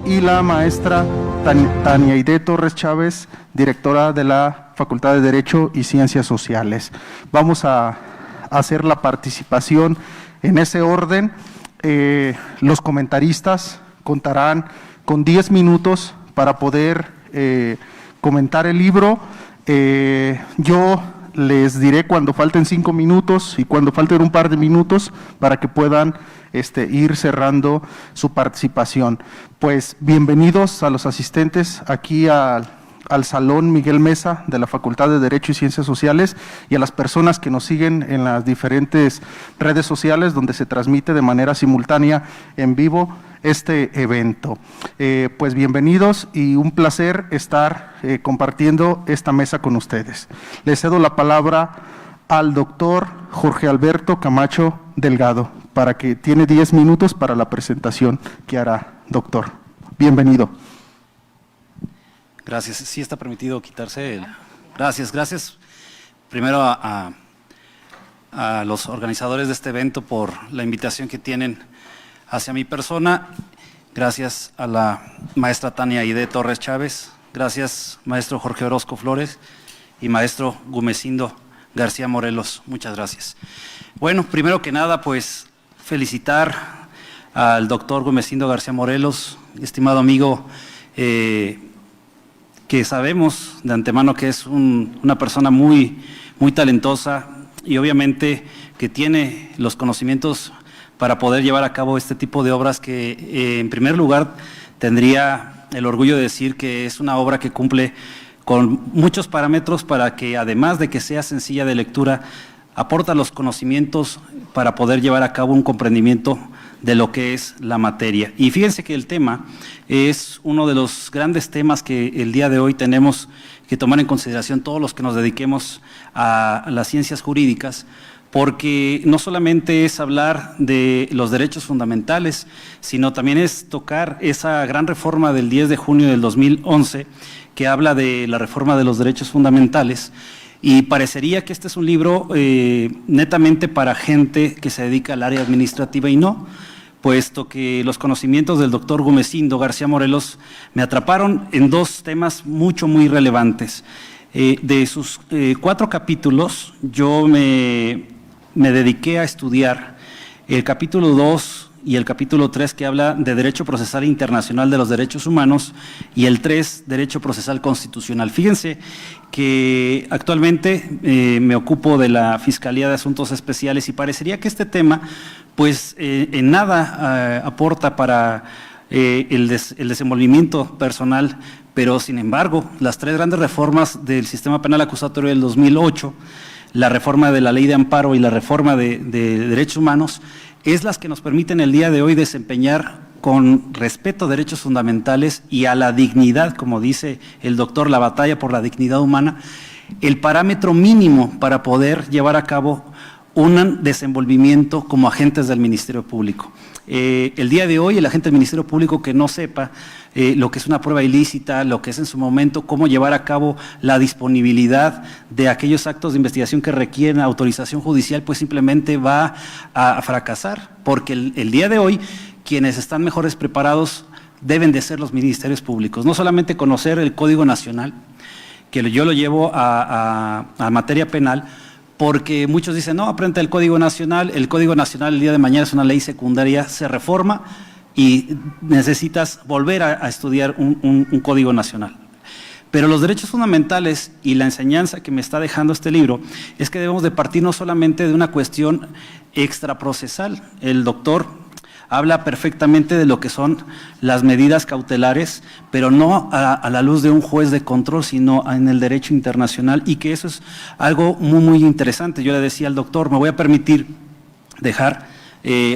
y la maestra Tania Aide Torres Chávez, directora de la Facultad de Derecho y Ciencias Sociales. Vamos a hacer la participación en ese orden. Los comentaristas contarán con 10 minutos para poder comentar el libro. Yo les diré cuando falten 5 minutos y cuando falten un par de minutos para que puedan ir cerrando su participación. Pues bienvenidos a los asistentes aquí al Salón Miguel Mesa de la Facultad de Derecho y Ciencias Sociales y a las personas que nos siguen en las diferentes redes sociales donde se transmite de manera simultánea en vivo este evento. Pues bienvenidos y un placer estar compartiendo esta mesa con ustedes. Les cedo la palabra al doctor Jorge Alberto Camacho Delgado, para que tiene 10 minutos para la presentación que hará. Doctor, bienvenido. Gracias. Sí está permitido quitarse el… Gracias. Primero a los organizadores de este evento por la invitación que tienen hacia mi persona. Gracias a la maestra Tania Aide Torres Chávez. Gracias, maestro Jorge Orozco Flores y maestro Gumecindo García Morelos. Muchas gracias. Bueno, primero que nada, pues felicitar al doctor Gumecindo García Morelos, estimado amigo, que sabemos de antemano que es una persona muy talentosa y obviamente que tiene los conocimientos para poder llevar a cabo este tipo de obras que en primer lugar tendría el orgullo de decir que es una obra que cumple con muchos parámetros para que además de que sea sencilla de lectura, aporta los conocimientos para poder llevar a cabo un comprendimiento de lo que es la materia. Y fíjense que el tema es uno de los grandes temas que el día de hoy tenemos que tomar en consideración todos los que nos dediquemos a las ciencias jurídicas, porque no solamente es hablar de los derechos fundamentales, sino también es tocar esa gran reforma del 10 de junio del 2011, que habla de la reforma de los derechos fundamentales, y parecería que este es un libro netamente para gente que se dedica al área administrativa y no, puesto que los conocimientos del doctor Gumecindo García Morelos me atraparon en dos temas muy relevantes. De sus 4 capítulos, yo me dediqué a estudiar el capítulo 2 y el capítulo 3, que habla de Derecho Procesal Internacional de los Derechos Humanos, y el 3, Derecho Procesal Constitucional. Fíjense que actualmente me ocupo de la Fiscalía de Asuntos Especiales y parecería que este tema pues en nada aporta para el desenvolvimiento personal, pero sin embargo las 3 grandes reformas del sistema penal acusatorio del 2008, la reforma de la Ley de Amparo y la reforma de Derechos Humanos, es las que nos permiten el día de hoy desempeñar con respeto a derechos fundamentales y a la dignidad, como dice el doctor, la batalla por la dignidad humana, el parámetro mínimo para poder llevar a cabo un desenvolvimiento como agentes del Ministerio Público. El día de hoy el agente del Ministerio Público que no sepa lo que es una prueba ilícita, lo que es en su momento, cómo llevar a cabo la disponibilidad de aquellos actos de investigación que requieren autorización judicial, pues simplemente va a fracasar, porque el día de hoy quienes están mejores preparados deben de ser los ministerios públicos, no solamente conocer el Código Nacional, que yo lo llevo a materia penal, porque muchos dicen, no, aprende el Código Nacional el día de mañana es una ley secundaria, se reforma y necesitas volver a estudiar un Código Nacional. Pero los derechos fundamentales y la enseñanza que me está dejando este libro es que debemos de partir no solamente de una cuestión extraprocesal. El doctor habla perfectamente de lo que son las medidas cautelares, pero no a la luz de un juez de control, sino en el derecho internacional, y que eso es algo muy interesante. Yo le decía al doctor, me voy a permitir dejar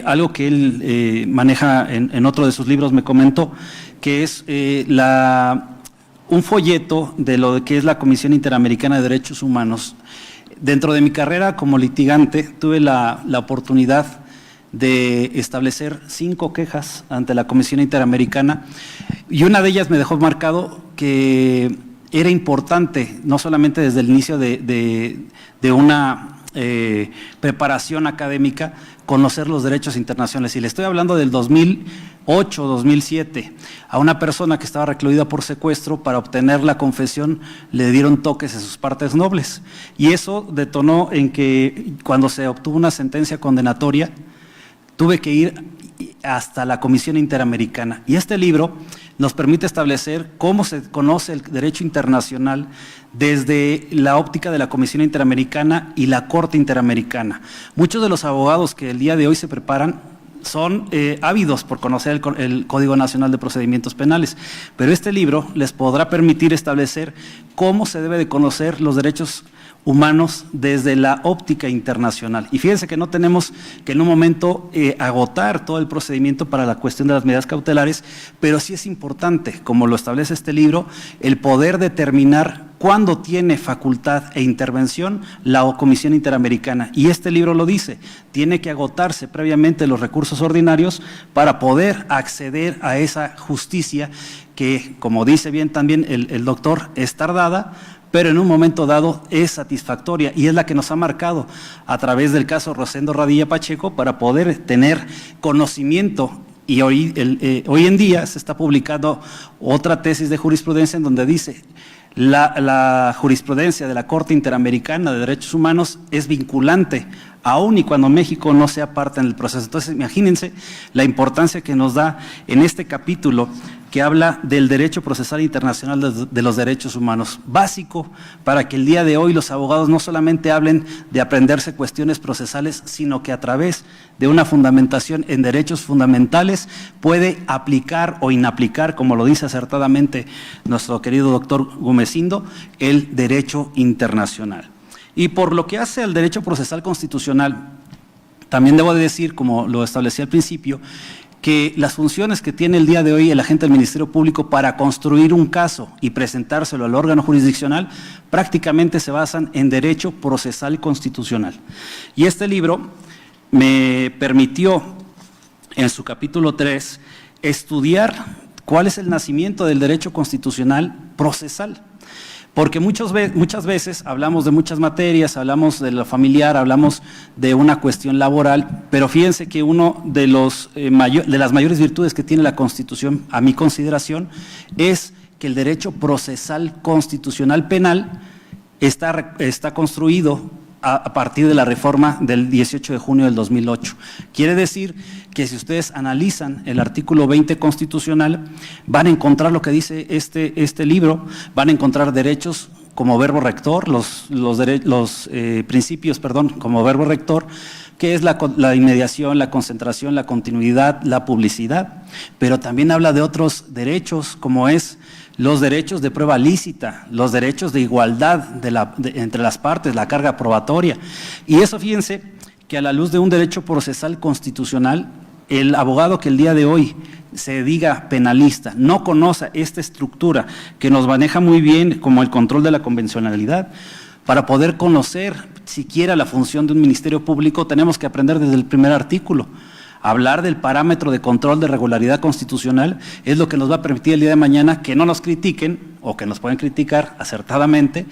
algo que él maneja en otro de sus libros, me comentó, que es un folleto de lo que es la Comisión Interamericana de Derechos Humanos. Dentro de mi carrera como litigante tuve la oportunidad de establecer 5 quejas ante la Comisión Interamericana, y una de ellas me dejó marcado que era importante, no solamente desde el inicio de una preparación académica, conocer los derechos internacionales. Y le estoy hablando del 2008 8/2007, a una persona que estaba recluida por secuestro. Para obtener la confesión le dieron toques en sus partes nobles, y eso detonó en que cuando se obtuvo una sentencia condenatoria tuve que ir hasta la Comisión Interamericana, y este libro nos permite establecer cómo se conoce el derecho internacional desde la óptica de la Comisión Interamericana y la Corte Interamericana. Muchos de los abogados que el día de hoy se preparan son ávidos por conocer el Código Nacional de Procedimientos Penales, pero este libro les podrá permitir establecer cómo se debe de conocer los derechos humanos desde la óptica internacional. Y fíjense que no tenemos que en un momento agotar todo el procedimiento para la cuestión de las medidas cautelares, pero sí es importante, como lo establece este libro, el poder determinar cuándo tiene facultad e intervención la Comisión Interamericana. Y este libro lo dice, tiene que agotarse previamente los recursos ordinarios para poder acceder a esa justicia que, como dice bien también el doctor, es tardada, pero en un momento dado es satisfactoria, y es la que nos ha marcado a través del caso Rosendo Radilla Pacheco para poder tener conocimiento. Y hoy en día se está publicando otra tesis de jurisprudencia en donde dice la jurisprudencia de la Corte Interamericana de Derechos Humanos es vinculante, aun y cuando México no sea parte en el proceso. Entonces, imagínense la importancia que nos da en este capítulo que habla del derecho procesal internacional de los derechos humanos, básico para que el día de hoy los abogados no solamente hablen de aprenderse cuestiones procesales, sino que a través de una fundamentación en derechos fundamentales puede aplicar o inaplicar, como lo dice acertadamente nuestro querido doctor Gumecindo, el derecho internacional. Y por lo que hace al derecho procesal constitucional, también debo de decir, como lo establecí al principio, que las funciones que tiene el día de hoy el agente del Ministerio Público para construir un caso y presentárselo al órgano jurisdiccional prácticamente se basan en derecho procesal constitucional. Y este libro me permitió, en su capítulo 3, estudiar cuál es el nacimiento del derecho constitucional procesal. Porque muchas veces hablamos de muchas materias, hablamos de lo familiar, hablamos de una cuestión laboral, pero fíjense que uno de las mayores virtudes que tiene la Constitución, a mi consideración, es que el derecho procesal constitucional penal está construido a partir de la reforma del 18 de junio del 2008. Quiere decir que si ustedes analizan el artículo 20 constitucional, van a encontrar lo que dice este libro, van a encontrar derechos como verbo rector, los principios, como verbo rector, que es la inmediación, la concentración, la continuidad, la publicidad, pero también habla de otros derechos como es los derechos de prueba lícita, los derechos de igualdad entre las partes, la carga probatoria. Y eso, fíjense, que a la luz de un derecho procesal constitucional, el abogado que el día de hoy se diga penalista, no conoce esta estructura que nos maneja muy bien como el control de la convencionalidad. Para poder conocer siquiera la función de un ministerio público, tenemos que aprender desde el primer artículo. Hablar del parámetro de control de regularidad constitucional es lo que nos va a permitir el día de mañana que no nos critiquen, o que nos pueden criticar acertadamente,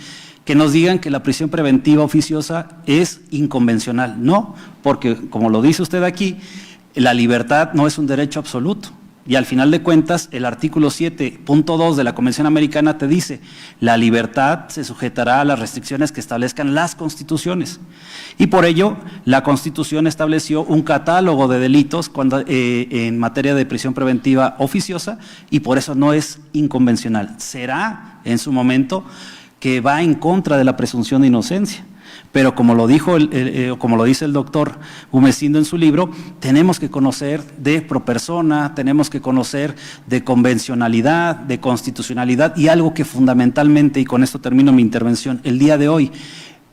que nos digan que la prisión preventiva oficiosa es inconvencional. No, porque como lo dice usted aquí, la libertad no es un derecho absoluto. Y al final de cuentas, el artículo 7.2 de la Convención Americana te dice, la libertad se sujetará a las restricciones que establezcan las constituciones. Y por ello, la Constitución estableció un catálogo de delitos en materia de prisión preventiva oficiosa, y por eso no es inconvencional. Será, en su momento, que va en contra de la presunción de inocencia. Pero como lo dice el doctor Gumecindo en su libro, tenemos que conocer de pro persona, tenemos que conocer de convencionalidad, de constitucionalidad, y algo que fundamentalmente, y con esto termino mi intervención, el día de hoy,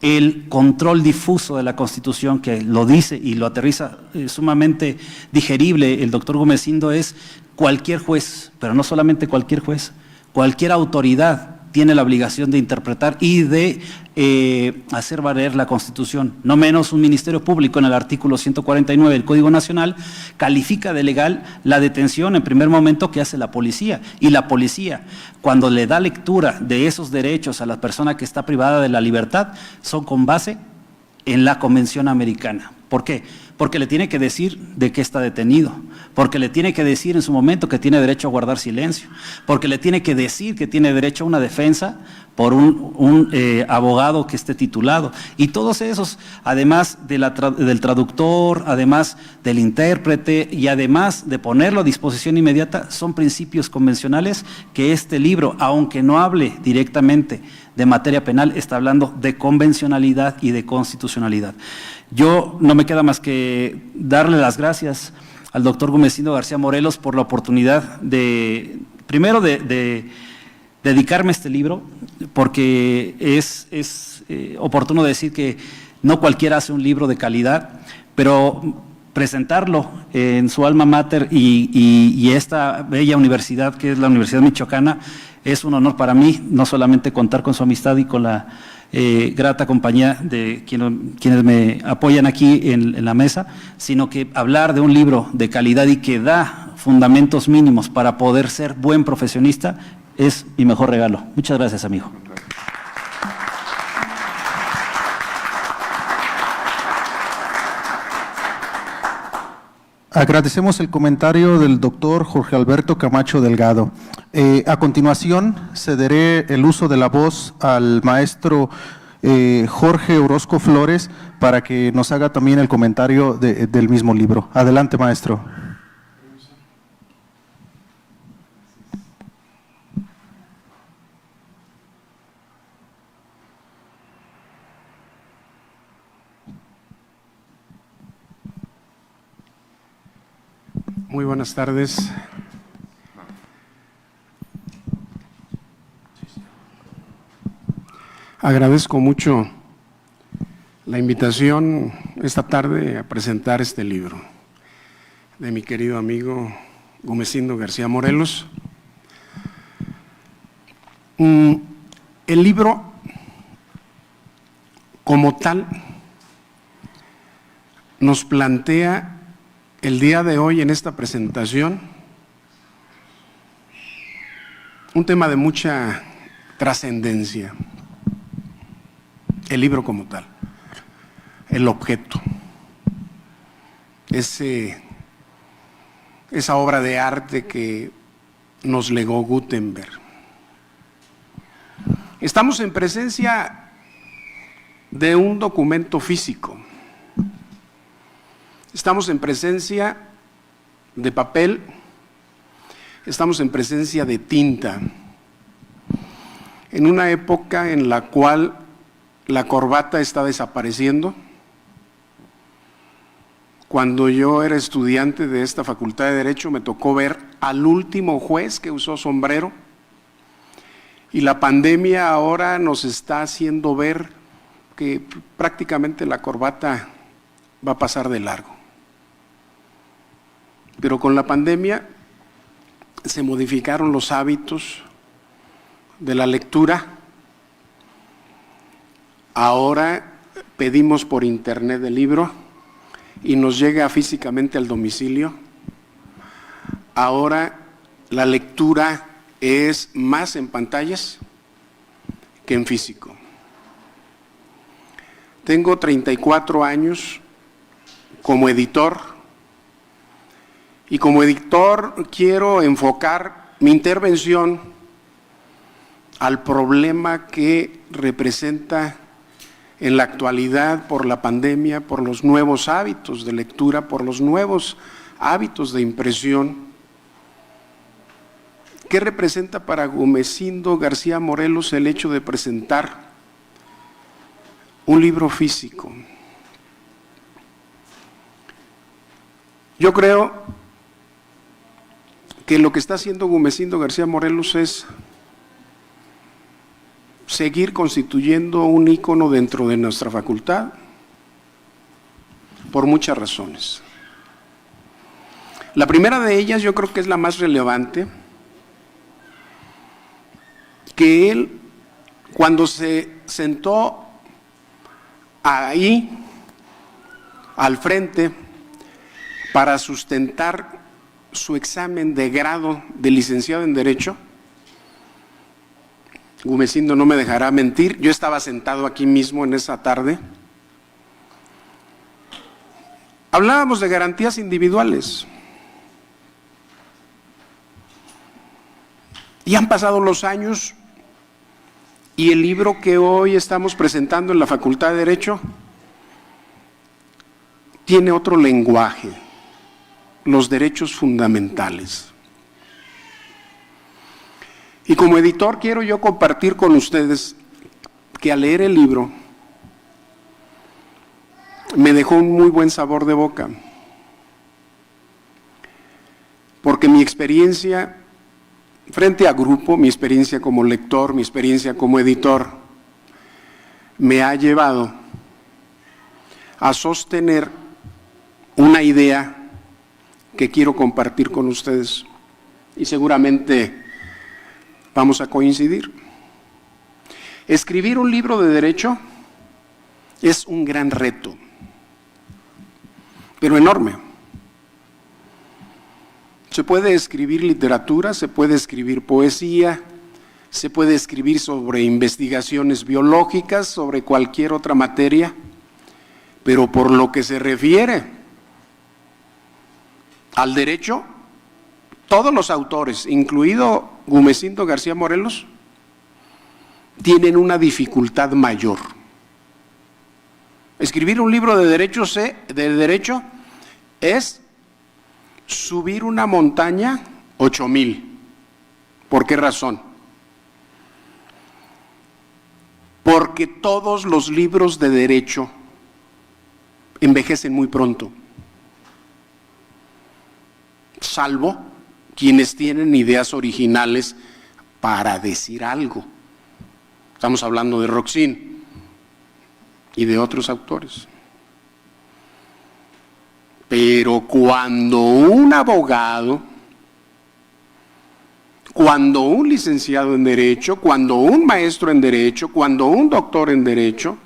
el control difuso de la Constitución, que lo dice y lo aterriza sumamente digerible el doctor Gumecindo, es cualquier juez, pero no solamente cualquier juez, cualquier autoridad tiene la obligación de interpretar y de hacer valer la Constitución. No menos un Ministerio Público, en el artículo 149 del Código Nacional, califica de legal la detención en primer momento que hace la policía. Y la policía, cuando le da lectura de esos derechos a la persona que está privada de la libertad, son con base en la Convención Americana. ¿Por qué? porque le tiene que decir de qué está detenido, porque le tiene que decir en su momento que tiene derecho a guardar silencio, porque le tiene que decir que tiene derecho a una defensa por un abogado que esté titulado. Y todos esos, además del traductor, además del intérprete y además de ponerlo a disposición inmediata, son principios convencionales que este libro, aunque no hable directamente de materia penal, está hablando de convencionalidad y de constitucionalidad. Yo no me queda más que darle las gracias al doctor Gumecindo García Morelos por la oportunidad primero de dedicarme a este libro, porque es oportuno decir que no cualquiera hace un libro de calidad, pero presentarlo en su alma mater y esta bella universidad que es la Universidad Michoacana, es un honor para mí, no solamente contar con su amistad y con la grata compañía de quienes me apoyan aquí en la mesa, sino que hablar de un libro de calidad y que da fundamentos mínimos para poder ser buen profesionista es mi mejor regalo. Muchas gracias, amigo. Agradecemos el comentario del doctor Jorge Alberto Camacho Delgado. A continuación, cederé el uso de la voz al maestro Jorge Orozco Flores para que nos haga también el comentario del mismo libro. Adelante, maestro. Muy buenas tardes. Agradezco mucho la invitación esta tarde a presentar este libro de mi querido amigo Gumecindo García Morelos. El libro como tal nos plantea el día de hoy en esta presentación un tema de mucha trascendencia, el libro como tal, el objeto, esa obra de arte que nos legó Gutenberg. Estamos en presencia de un documento físico. Estamos en presencia de papel, estamos en presencia de tinta, en una época en la cual la corbata está desapareciendo. Cuando yo era estudiante de esta Facultad de Derecho me tocó ver al último juez que usó sombrero, y la pandemia ahora nos está haciendo ver que prácticamente la corbata va a pasar de largo. Pero con la pandemia se modificaron los hábitos de la lectura. Ahora pedimos por internet el libro y nos llega físicamente al domicilio. Ahora la lectura es más en pantallas que en físico. Tengo 34 años como editor. Y como editor quiero enfocar mi intervención al problema que representa en la actualidad por la pandemia, por los nuevos hábitos de lectura, por los nuevos hábitos de impresión. ¿Qué representa para Gumecindo García Morelos el hecho de presentar un libro físico? Yo creo que lo que está haciendo Gumecindo García Morelos es seguir constituyendo un ícono dentro de nuestra facultad por muchas razones. La primera de ellas, yo creo que es la más relevante, que él, cuando se sentó ahí al frente para sustentar su examen de grado de licenciado en Derecho, Gumecindo no me dejará mentir, yo estaba sentado aquí mismo en esa tarde, Hablábamos de garantías individuales. Y han pasado los años y el libro que hoy estamos presentando en la Facultad de Derecho tiene otro lenguaje, los derechos fundamentales. Y como editor quiero yo compartir con ustedes que al leer el libro me dejó un muy buen sabor de boca, porque mi experiencia frente a grupo, mi experiencia como lector, mi experiencia como editor, me ha llevado a sostener una idea que quiero compartir con ustedes y seguramente vamos a coincidir. Escribir un libro de derecho es un gran reto, pero enorme. Se puede escribir literatura, se puede escribir poesía, se puede escribir sobre investigaciones biológicas, sobre cualquier otra materia, pero por lo que se refiere al derecho, todos los autores, incluido Gumecindo García Morelos, tienen una dificultad mayor. Escribir un libro de derecho es subir una montaña 8000. ¿Por qué razón? Porque todos los libros de derecho envejecen muy pronto, salvo quienes tienen ideas originales para decir algo. Estamos hablando de Roxin y de otros autores. Pero cuando un abogado, cuando un licenciado en Derecho, cuando un maestro en Derecho, cuando un doctor en Derecho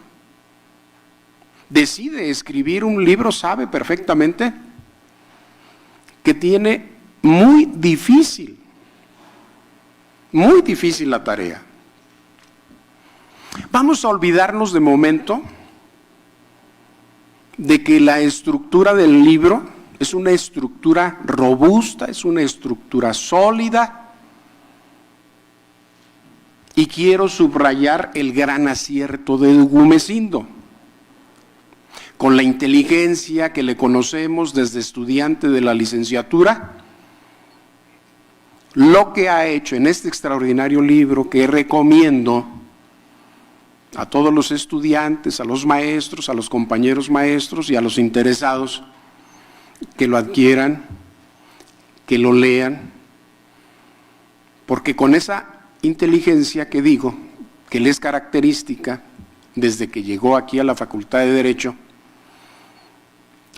decide escribir un libro, sabe perfectamente que tiene muy difícil la tarea. Vamos a olvidarnos de momento de que la estructura del libro es una estructura robusta, es una estructura sólida, y quiero subrayar el gran acierto de Gumecindo. Con la inteligencia que le conocemos desde estudiante de la licenciatura, lo que ha hecho en este extraordinario libro que recomiendo a todos los estudiantes, a los maestros, a los compañeros maestros y a los interesados que lo adquieran, que lo lean, porque con esa inteligencia que digo, que le es característica desde que llegó aquí a la Facultad de Derecho,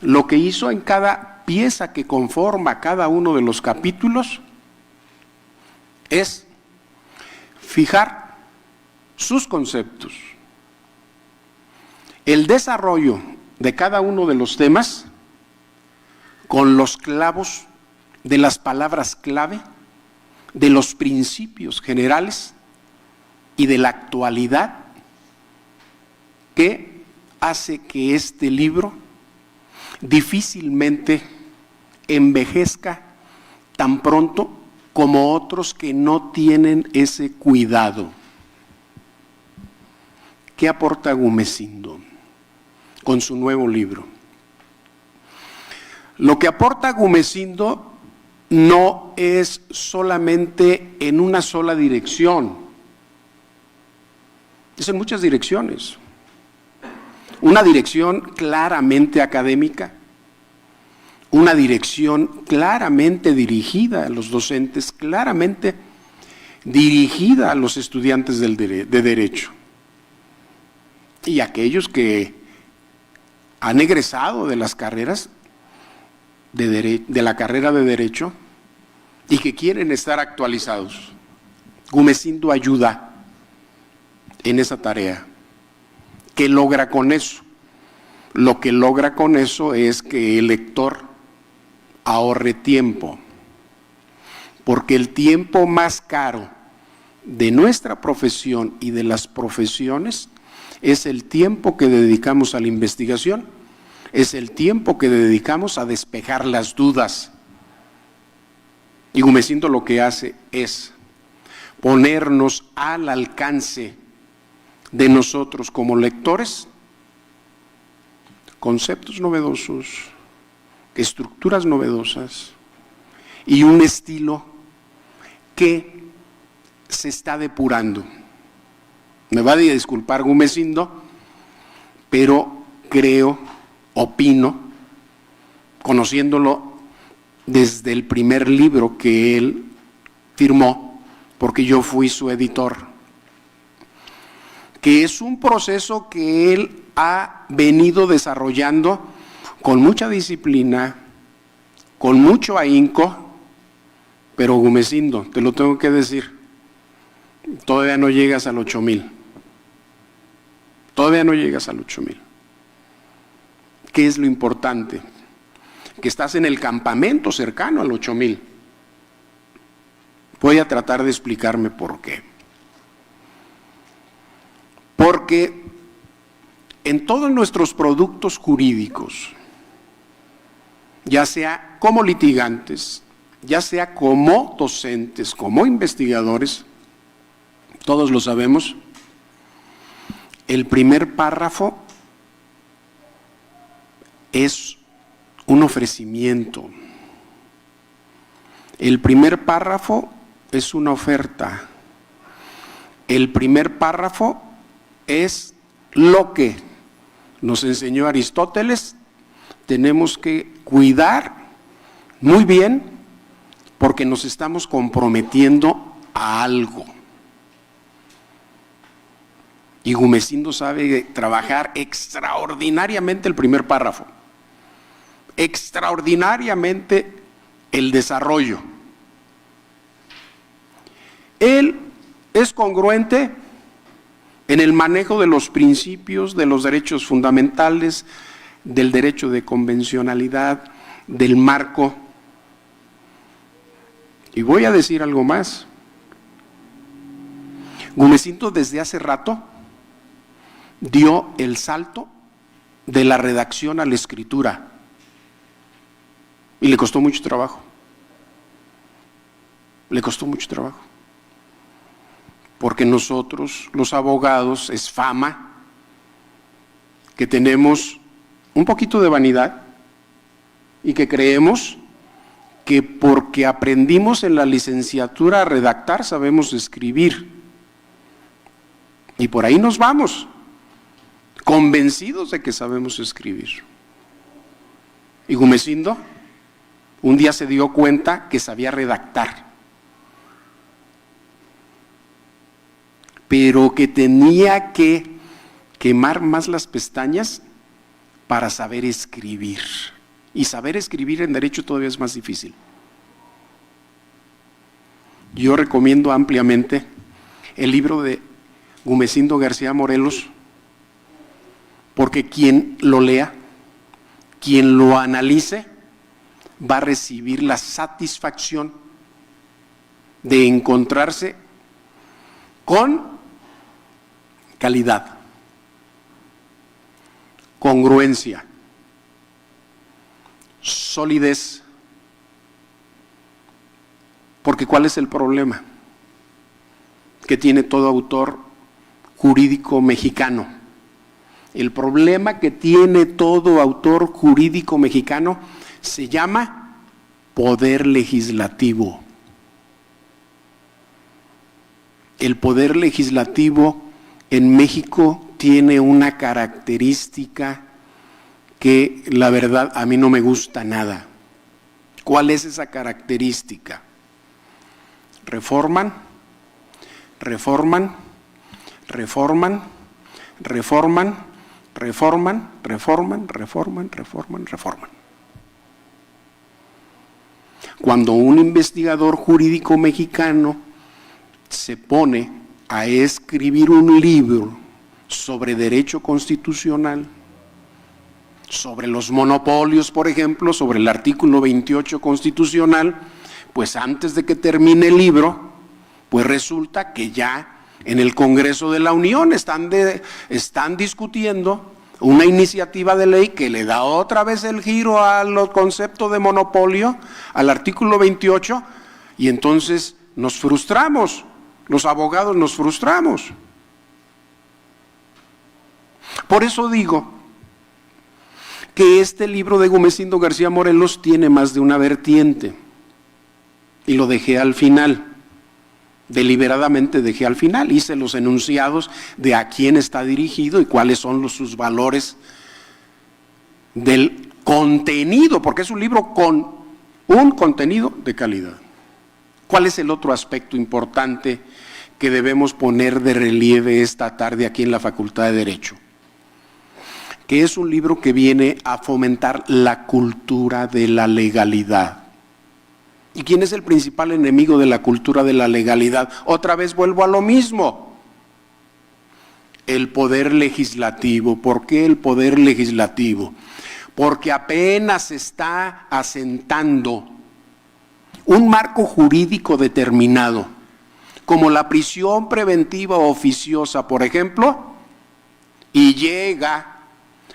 lo que hizo en cada pieza que conforma cada uno de los capítulos es fijar sus conceptos, el desarrollo de cada uno de los temas con los clavos de las palabras clave, de los principios generales y de la actualidad que hace que este libro difícilmente envejezca tan pronto como otros que no tienen ese cuidado. ¿Qué aporta Gumecindo con su nuevo libro? Lo que aporta Gumecindo no es solamente en una sola dirección, es en muchas direcciones. Una dirección claramente académica, una dirección claramente dirigida a los docentes, claramente dirigida a los estudiantes de Derecho. Y aquellos que han egresado de las carreras de la carrera de Derecho y que quieren estar actualizados. Gumecindo ayuda en esa tarea. ¿Qué logra con eso? Lo que logra con eso es que el lector ahorre tiempo, porque el tiempo más caro de nuestra profesión y de las profesiones es el tiempo que dedicamos a la investigación es el tiempo que dedicamos a despejar las dudas. Y Gumecindo lo que hace es ponernos al alcance de nosotros como lectores conceptos novedosos, estructuras novedosas y un estilo que se está depurando. Me va a disculpar Gumecindo, pero opino, conociéndolo desde el primer libro que él firmó, porque yo fui su editor, que es un proceso que él ha venido desarrollando con mucha disciplina, con mucho ahínco, pero Gumecindo, te lo tengo que decir, todavía no llegas al 8000. Todavía no llegas al 8000. ¿Qué es lo importante? Que estás en el campamento cercano al 8000. Voy a tratar de explicarme por qué. Porque en todos nuestros productos jurídicos, ya sea como litigantes, ya sea como docentes, como investigadores, todos lo sabemos, el primer párrafo es un ofrecimiento. El primer párrafo es una oferta. El primer párrafo es lo que nos enseñó Aristóteles, tenemos que cuidar muy bien porque nos estamos comprometiendo a algo. Y Gumecindo sabe trabajar extraordinariamente el primer párrafo, extraordinariamente el desarrollo. Él es congruente en el manejo de los principios, de los derechos fundamentales, del derecho de convencionalidad, del marco. Y voy a decir algo más. Gumecindo desde hace rato dio el salto de la redacción a la escritura y le costó mucho trabajo. Le costó mucho trabajo. Porque nosotros, los abogados, es fama que tenemos un poquito de vanidad y que creemos que porque aprendimos en la licenciatura a redactar sabemos escribir. Y por ahí nos vamos, convencidos de que sabemos escribir. Y Gumecindo un día se dio cuenta que sabía redactar, pero que tenía que quemar más las pestañas para saber escribir. Y saber escribir en derecho todavía es más difícil. Yo recomiendo ampliamente el libro de Gumecindo García Morelos, porque quien lo lea, quien lo analice, va a recibir la satisfacción de encontrarse con calidad, congruencia, solidez. Porque ¿cuál es el problema que tiene todo autor jurídico mexicano? El problema que tiene todo autor jurídico mexicano se llama poder legislativo. El poder legislativo en México tiene una característica que la verdad a mí no me gusta nada. ¿Cuál es esa característica? Reforman, reforman, reforman, reforman, reforman, reforman, reforman, reforman, reforman. Cuando un investigador jurídico mexicano se pone a escribir un libro sobre derecho constitucional, sobre los monopolios, por ejemplo, sobre el artículo 28 constitucional, pues antes de que termine el libro, pues resulta que ya en el Congreso de la Unión están discutiendo una iniciativa de ley que le da otra vez el giro al concepto de monopolio, al artículo 28, y entonces nos frustramos, los abogados nos frustramos. Por eso digo que este libro de Gumecindo García Morelos tiene más de una vertiente, y lo dejé al final. Deliberadamente dejé al final, hice los enunciados de a quién está dirigido y cuáles son sus valores del contenido, porque es un libro con un contenido de calidad. ¿Cuál es el otro aspecto importante que debemos poner de relieve esta tarde aquí en la Facultad de Derecho? Que es un libro que viene a fomentar la cultura de la legalidad. ¿Y quién es el principal enemigo de la cultura de la legalidad? Otra vez vuelvo a lo mismo. El poder legislativo. ¿Por qué el poder legislativo? Porque apenas se está asentando un marco jurídico determinado, como la prisión preventiva oficiosa, por ejemplo, y llega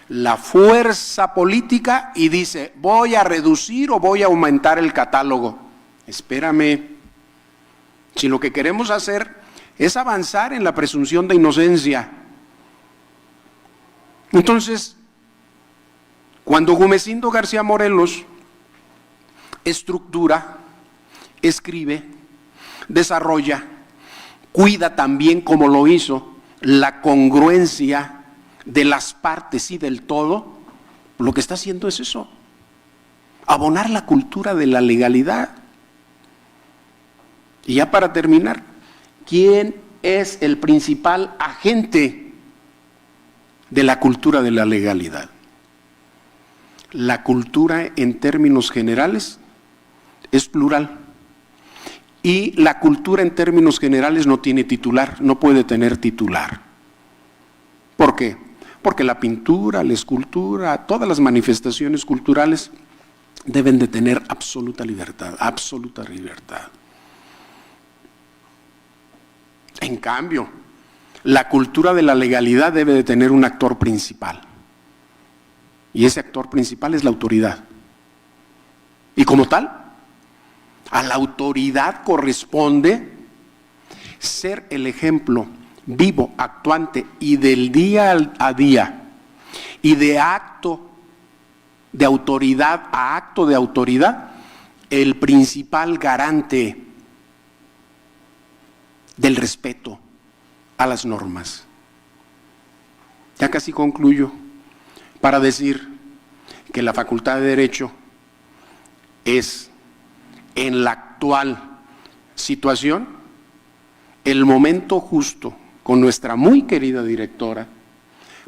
la fuerza política y dice, voy a reducir o voy a aumentar el catálogo. Espérame, si lo que queremos hacer es avanzar en la presunción de inocencia. Entonces, cuando Gumecindo García Morelos estructura, escribe, desarrolla, cuida también, como lo hizo, la congruencia de las partes y del todo, lo que está haciendo es eso, abonar la cultura de la legalidad. Y ya para terminar, ¿quién es el principal agente de la cultura de la legalidad? La cultura en términos generales es plural. Y la cultura en términos generales no tiene titular, no puede tener titular. ¿Por qué? Porque la pintura, la escultura, todas las manifestaciones culturales deben de tener absoluta libertad, absoluta libertad. En cambio, la cultura de la legalidad debe de tener un actor principal. Y ese actor principal es la autoridad. Y como tal, a la autoridad corresponde ser el ejemplo vivo, actuante y del día a día, y de acto de autoridad a acto de autoridad, el principal garante del respeto a las normas. Ya casi concluyo para decir que la Facultad de Derecho es, en la actual situación, el momento justo con nuestra muy querida directora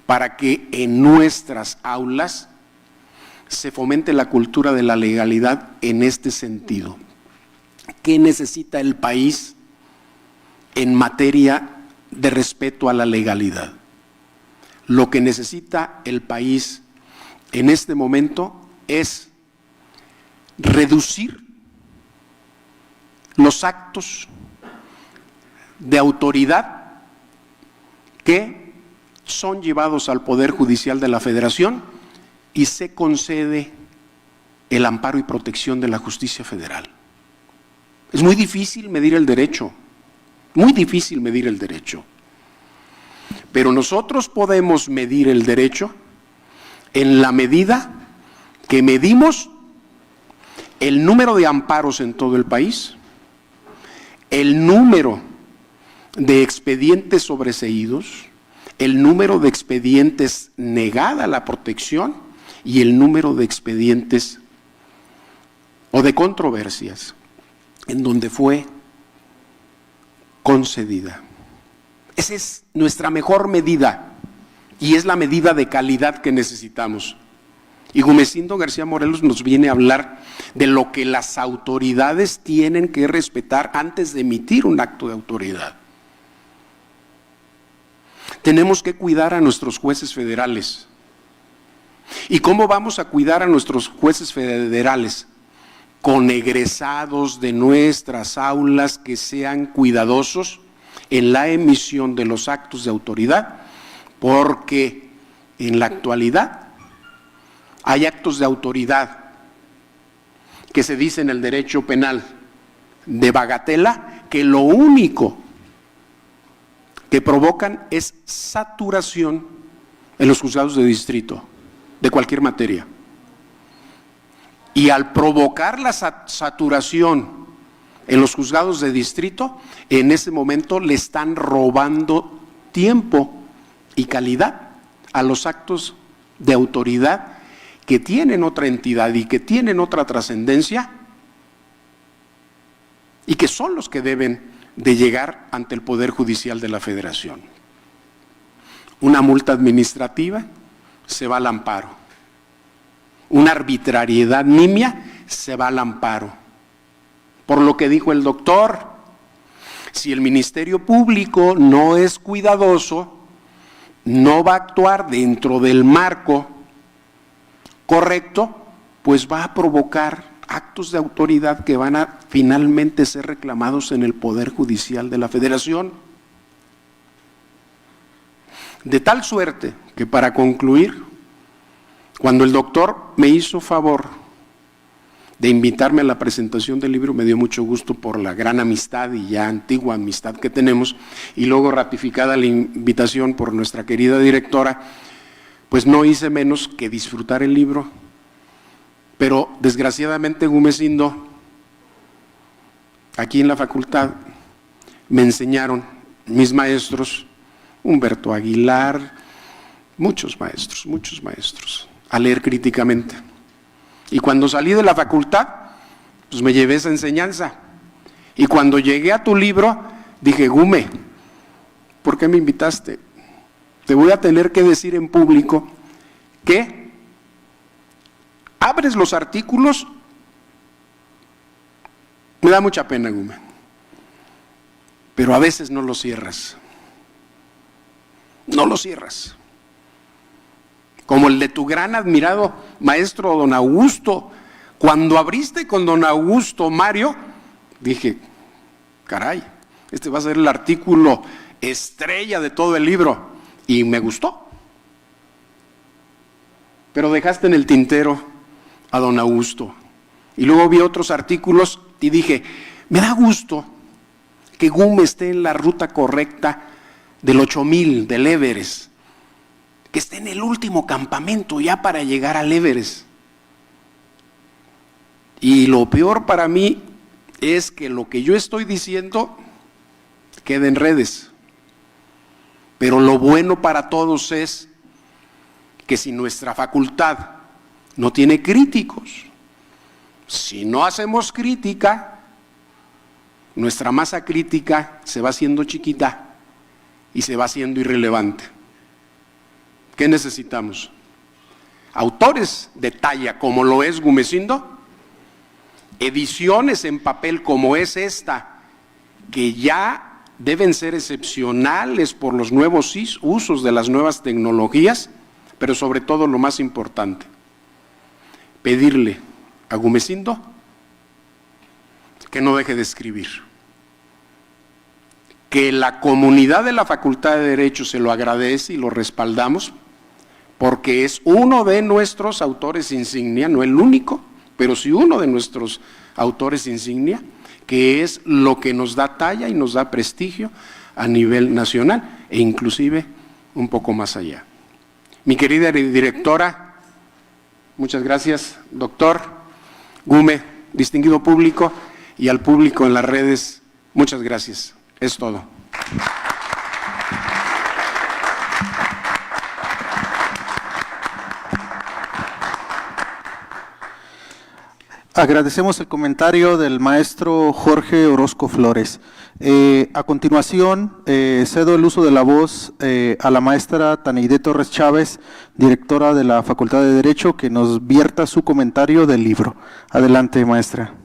para que en nuestras aulas se fomente la cultura de la legalidad en este sentido. ¿Qué necesita el país en materia de respeto a la legalidad? Lo que necesita el país en este momento es reducir los actos de autoridad que son llevados al Poder Judicial de la Federación y se concede el amparo y protección de la justicia federal. Es muy difícil medir el derecho, muy difícil medir el derecho, pero nosotros podemos medir el derecho en la medida que medimos el número de amparos en todo el país, el número de expedientes sobreseídos, el número de expedientes negada la protección y el número de expedientes o de controversias en donde fue concedida. Esa es nuestra mejor medida y es la medida de calidad que necesitamos. Y Gumecindo García Morelos nos viene a hablar de lo que las autoridades tienen que respetar antes de emitir un acto de autoridad. Tenemos que cuidar a nuestros jueces federales. ¿Y cómo vamos a cuidar a nuestros jueces federales? Con egresados de nuestras aulas que sean cuidadosos en la emisión de los actos de autoridad, porque en la actualidad hay actos de autoridad que se dice en el derecho penal de bagatela, que lo único que provocan es saturación en los juzgados de distrito de cualquier materia. Y al provocar la saturación en los juzgados de distrito, en ese momento le están robando tiempo y calidad a los actos de autoridad que tienen otra entidad y que tienen otra trascendencia y que son los que deben de llegar ante el Poder Judicial de la Federación. Una multa administrativa se va al amparo. Una arbitrariedad nimia se va al amparo. Por lo que dijo el doctor, si el Ministerio Público no es cuidadoso, no va a actuar dentro del marco correcto, pues va a provocar actos de autoridad que van a finalmente ser reclamados en el Poder Judicial de la Federación. De tal suerte que, para concluir, cuando el doctor me hizo favor de invitarme a la presentación del libro, me dio mucho gusto por la gran amistad y ya antigua amistad que tenemos, y luego ratificada la invitación por nuestra querida directora, pues no hice menos que disfrutar el libro. Pero desgraciadamente, Gumecindo, aquí en la facultad me enseñaron mis maestros, Humberto Aguilar, muchos maestros, a leer críticamente. Y cuando salí de la facultad, pues me llevé esa enseñanza. Y cuando llegué a tu libro, dije, Gume, ¿por qué me invitaste? Te voy a tener que decir en público que abres los artículos, me da mucha pena, Gume, pero a veces no los cierras. No los cierras. Como el de tu gran admirado maestro don Augusto. Cuando abriste con don Augusto Mario, dije, caray, este va a ser el artículo estrella de todo el libro. Y me gustó. Pero dejaste en el tintero a don Augusto. Y luego vi otros artículos y dije, me da gusto que Gume esté en la ruta correcta del 8000, del Everest, que esté en el último campamento ya para llegar al Everest. Y lo peor para mí es que lo que yo estoy diciendo queda en redes. Pero lo bueno para todos es que si nuestra facultad no tiene críticos, si no hacemos crítica, nuestra masa crítica se va haciendo chiquita y se va haciendo irrelevante. ¿Qué necesitamos? Autores de talla como lo es Gumecindo, ediciones en papel como es esta, que ya deben ser excepcionales por los nuevos usos de las nuevas tecnologías, pero sobre todo lo más importante, pedirle a Gumecindo que no deje de escribir, que la comunidad de la Facultad de Derecho se lo agradece y lo respaldamos, porque es uno de nuestros autores insignia, no el único, pero sí uno de nuestros autores insignia, que es lo que nos da talla y nos da prestigio a nivel nacional e inclusive un poco más allá. Mi querida directora, muchas gracias, doctor Gume, distinguido público, y al público en las redes, muchas gracias. Es todo. Agradecemos el comentario del maestro Jorge Orozco Flores. A continuación, cedo el uso de la voz a la maestra Taneide Torres Chávez, directora de la Facultad de Derecho, que nos vierta su comentario del libro. Adelante, maestra.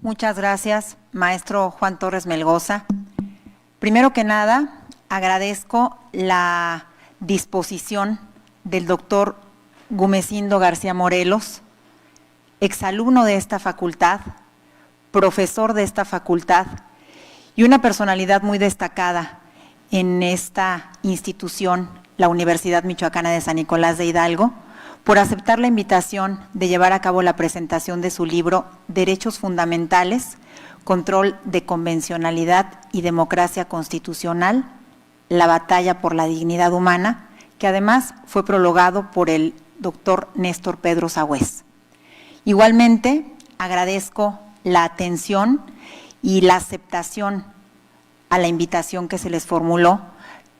Muchas gracias, maestro Juan Torres Melgoza. Primero que nada, agradezco la disposición del doctor Gumecindo García Morelos, exalumno de esta facultad, profesor de esta facultad y una personalidad muy destacada en esta institución, la Universidad Michoacana de San Nicolás de Hidalgo, por aceptar la invitación de llevar a cabo la presentación de su libro Derechos Fundamentales, Control de Convencionalidad y Democracia Constitucional, la batalla por la dignidad humana, que además fue prologado por el doctor Néstor Pedro Sagüez. Igualmente, agradezco la atención y la aceptación a la invitación que se les formuló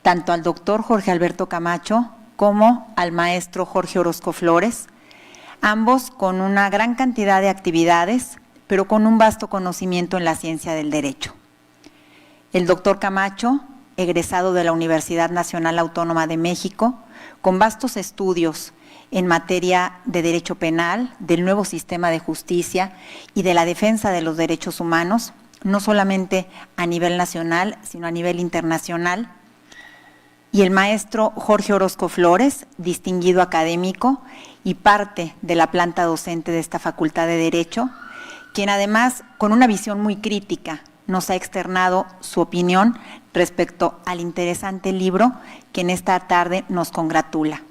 tanto al doctor Jorge Alberto Camacho como al maestro Jorge Orozco Flores, ambos con una gran cantidad de actividades, pero con un vasto conocimiento en la ciencia del derecho. El doctor Camacho, egresado de la Universidad Nacional Autónoma de México, con vastos estudios en materia de derecho penal, del nuevo sistema de justicia y de la defensa de los derechos humanos, no solamente a nivel nacional, sino a nivel internacional. Y el maestro Jorge Orozco Flores, distinguido académico y parte de la planta docente de esta Facultad de Derecho, quien además, con una visión muy crítica, nos ha externado su opinión respecto al interesante libro que en esta tarde nos congratula.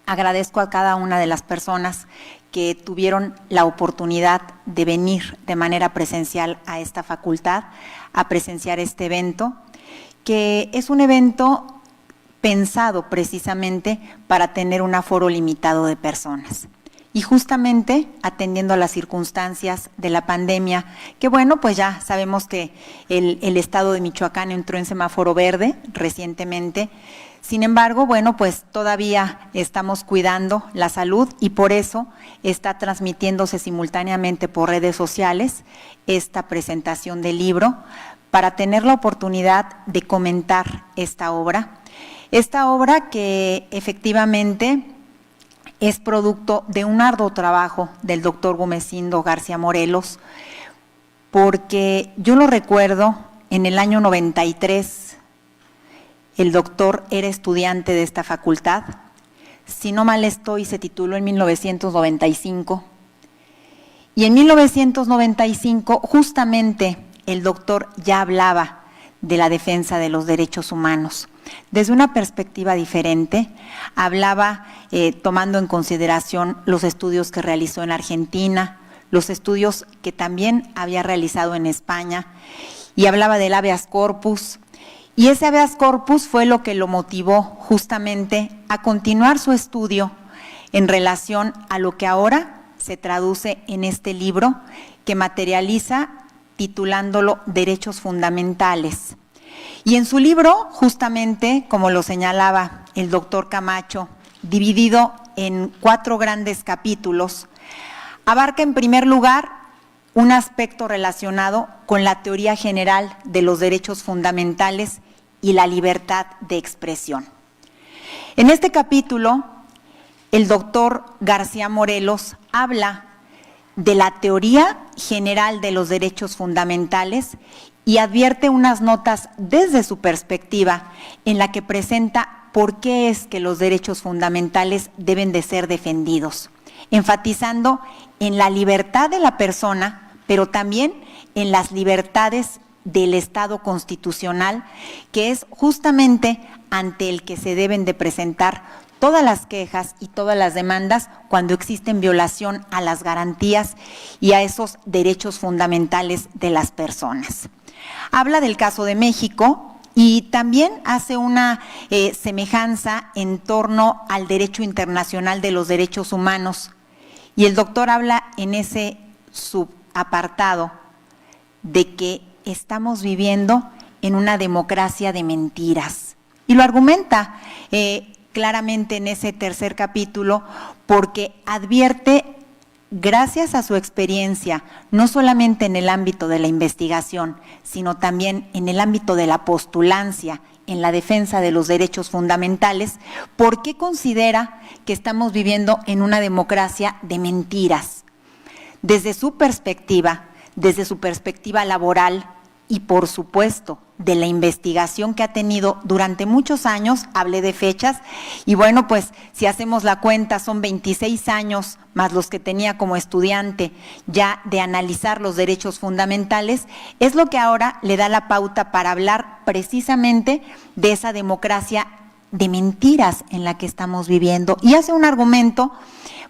Agradezco a cada una de las personas que tuvieron la oportunidad de venir de manera presencial a esta facultad, a presenciar este evento, que es un evento pensado precisamente para tener un aforo limitado de personas. Y justamente atendiendo a las circunstancias de la pandemia, que bueno, pues ya sabemos que el estado de Michoacán entró en semáforo verde recientemente. Sin embargo, bueno, pues todavía estamos cuidando la salud y por eso está transmitiéndose simultáneamente por redes sociales esta presentación del libro para tener la oportunidad de comentar esta obra. Esta obra que efectivamente es producto de un arduo trabajo del doctor Gumecindo García Morelos, porque yo lo recuerdo en el año 93, el doctor era estudiante de esta facultad, si no mal estoy, se tituló en 1995, y en 1995 justamente el doctor ya hablaba de la defensa de los derechos humanos. Desde una perspectiva diferente, hablaba tomando en consideración los estudios que realizó en Argentina, los estudios que también había realizado en España, y hablaba del habeas corpus, y ese habeas corpus fue lo que lo motivó justamente a continuar su estudio en relación a lo que ahora se traduce en este libro que materializa titulándolo Derechos Fundamentales. Y en su libro, justamente, como lo señalaba el doctor Camacho, dividido en 4 grandes capítulos, abarca en primer lugar un aspecto relacionado con la teoría general de los derechos fundamentales y la libertad de expresión. En este capítulo, el doctor García Morelos habla de la teoría general de los derechos fundamentales y advierte unas notas desde su perspectiva en la que presenta por qué es que los derechos fundamentales deben de ser defendidos, enfatizando en la libertad de la persona, pero también en las libertades del Estado constitucional, que es justamente ante el que se deben de presentar todas las quejas y todas las demandas cuando existen violación a las garantías y a esos derechos fundamentales de las personas. Habla del caso de México y también hace una semejanza en torno al derecho internacional de los derechos humanos. Y el doctor habla en ese subapartado de que estamos viviendo en una democracia de mentiras. Y lo argumenta claramente en ese tercer capítulo porque advierte, gracias a su experiencia, no solamente en el ámbito de la investigación, sino también en el ámbito de la postulancia, en la defensa de los derechos fundamentales, ¿por qué considera que estamos viviendo en una democracia de mentiras? Desde su perspectiva laboral, y, por supuesto, de la investigación que ha tenido durante muchos años. Hablé de fechas y bueno, pues si hacemos la cuenta son 26 años más los que tenía como estudiante ya de analizar los derechos fundamentales, es lo que ahora le da la pauta para hablar precisamente de esa democracia de mentiras en la que estamos viviendo, y hace un argumento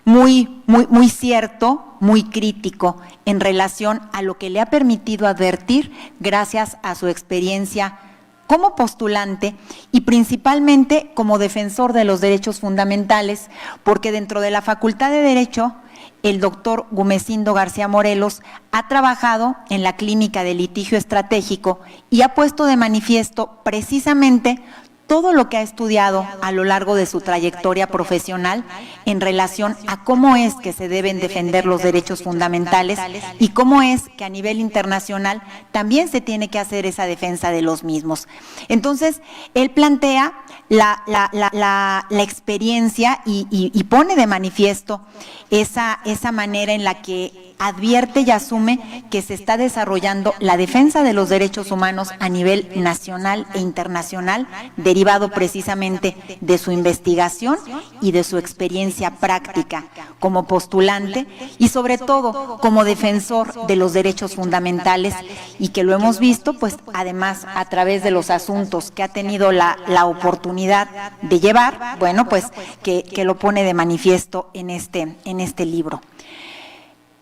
muy cierto, muy crítico en relación a lo que le ha permitido advertir gracias a su experiencia como postulante y principalmente como defensor de los derechos fundamentales, porque dentro de la Facultad de Derecho, el doctor Gumecindo García Morelos ha trabajado en la Clínica de Litigio Estratégico y ha puesto de manifiesto precisamente todo lo que ha estudiado a lo largo de su trayectoria profesional en relación a cómo es que se deben defender los derechos fundamentales y cómo es que a nivel internacional también se tiene que hacer esa defensa de los mismos. Entonces, él plantea la experiencia y pone de manifiesto esa manera en la que advierte y asume que se está desarrollando la defensa de los derechos humanos a nivel nacional e internacional, derivado precisamente de su investigación y de su experiencia práctica como postulante y sobre todo como defensor de los derechos fundamentales, y que lo hemos visto pues además a través de los asuntos que ha tenido la oportunidad de llevar, bueno pues que lo pone de manifiesto en este libro.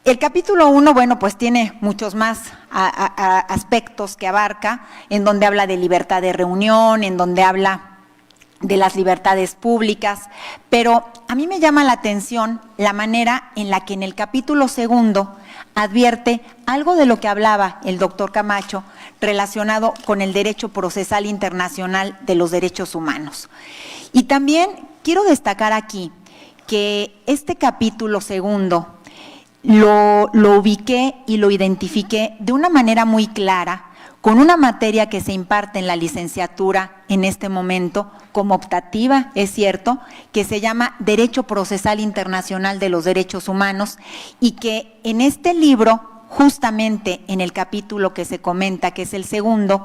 El capítulo 1, bueno, pues tiene muchos más aspectos que abarca, en donde habla de libertad de reunión, en donde habla de las libertades públicas, pero a mí me llama la atención la manera en la que en el capítulo 2 advierte algo de lo que hablaba el doctor Camacho relacionado con el derecho procesal internacional de los derechos humanos. Y también quiero destacar aquí que este capítulo 2 lo ubiqué y lo identifiqué de una manera muy clara con una materia que se imparte en la licenciatura en este momento como optativa, es cierto, que se llama Derecho Procesal Internacional de los Derechos Humanos, y que en este libro, justamente en el capítulo que se comenta, que es el 2,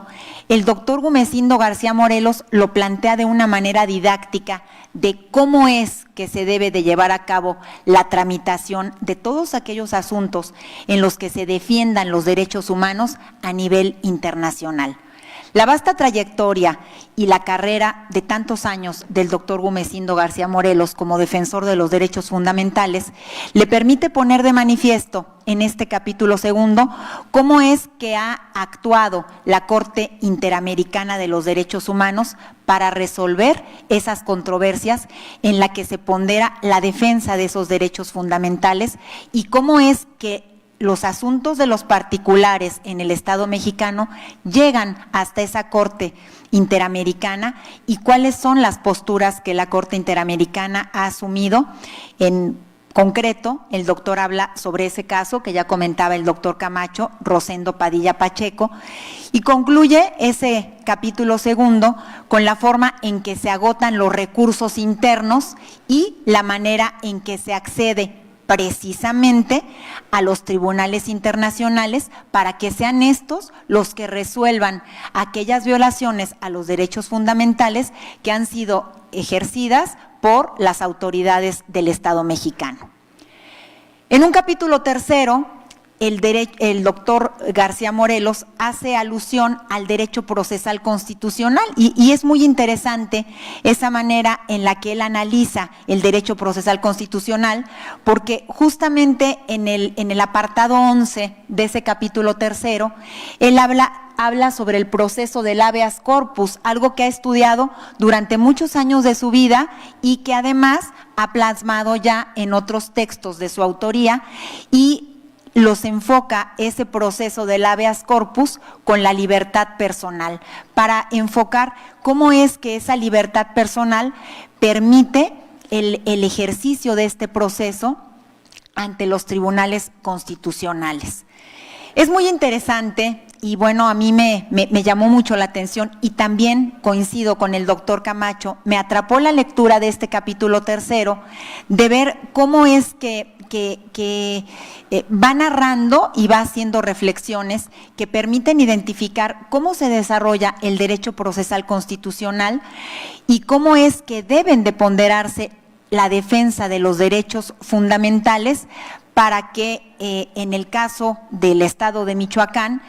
el doctor Gumecindo García Morelos lo plantea de una manera didáctica de cómo es que se debe de llevar a cabo la tramitación de todos aquellos asuntos en los que se defiendan los derechos humanos a nivel internacional. La vasta trayectoria y la carrera de tantos años del doctor Gumecindo García Morelos como defensor de los derechos fundamentales le permite poner de manifiesto en este capítulo 2 cómo es que ha actuado la Corte Interamericana de los Derechos Humanos para resolver esas controversias en la que se pondera la defensa de esos derechos fundamentales, y cómo es que los asuntos de los particulares en el Estado mexicano llegan hasta esa Corte Interamericana y cuáles son las posturas que la Corte Interamericana ha asumido. En concreto, el doctor habla sobre ese caso que ya comentaba el doctor Camacho, Rosendo Padilla Pacheco, y concluye ese capítulo 2 con la forma en que se agotan los recursos internos y la manera en que se accede precisamente a los tribunales internacionales para que sean estos los que resuelvan aquellas violaciones a los derechos fundamentales que han sido ejercidas por las autoridades del Estado mexicano. En un capítulo 3, el doctor García Morelos hace alusión al derecho procesal constitucional y es muy interesante esa manera en la que él analiza el derecho procesal constitucional, porque justamente en el apartado 11 de ese capítulo 3, él habla sobre el proceso del habeas corpus, algo que ha estudiado durante muchos años de su vida y que además ha plasmado ya en otros textos de su autoría, y los enfoca ese proceso del habeas corpus con la libertad personal, para enfocar cómo es que esa libertad personal permite el ejercicio de este proceso ante los tribunales constitucionales. Es muy interesante y bueno, a mí me llamó mucho la atención, y también coincido con el doctor Camacho, me atrapó la lectura de este capítulo 3 de ver cómo es que va narrando y va haciendo reflexiones que permiten identificar cómo se desarrolla el derecho procesal constitucional y cómo es que deben de ponderarse la defensa de los derechos fundamentales para que en el caso del Estado de Michoacán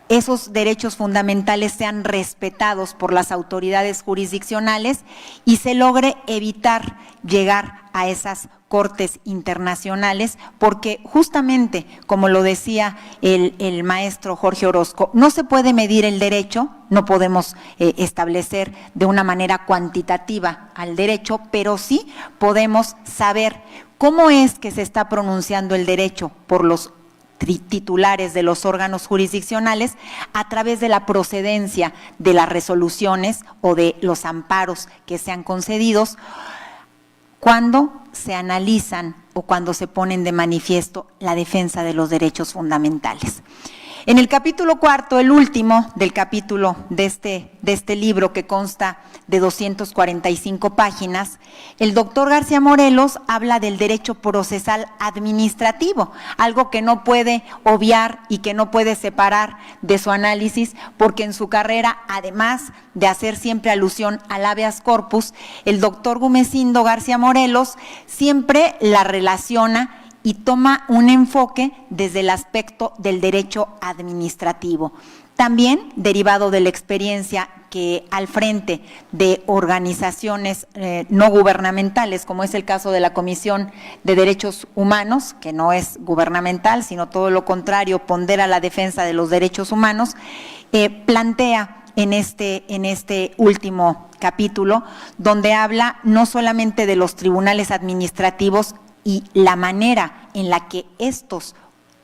esos derechos fundamentales sean respetados por las autoridades jurisdiccionales y se logre evitar llegar a esas cortes internacionales, porque justamente, como lo decía el maestro Jorge Orozco, no se puede medir el derecho, no podemos establecer de una manera cuantitativa al derecho, pero sí podemos saber cómo es que se está pronunciando el derecho por los titulares de los órganos jurisdiccionales a través de la procedencia de las resoluciones o de los amparos que sean concedidos cuando se analizan o cuando se ponen de manifiesto la defensa de los derechos fundamentales. En el capítulo 4, el último del capítulo de este libro que consta de 245 páginas, el doctor García Morelos habla del derecho procesal administrativo, algo que no puede obviar y que no puede separar de su análisis, porque en su carrera, además de hacer siempre alusión al habeas corpus, el doctor Gumecindo García Morelos siempre la relaciona y toma un enfoque desde el aspecto del derecho administrativo. También derivado de la experiencia que al frente de organizaciones no gubernamentales, como es el caso de la Comisión de Derechos Humanos, que no es gubernamental, sino todo lo contrario, pondera la defensa de los derechos humanos, plantea en este último capítulo, donde habla no solamente de los tribunales administrativos y la manera en la que estos,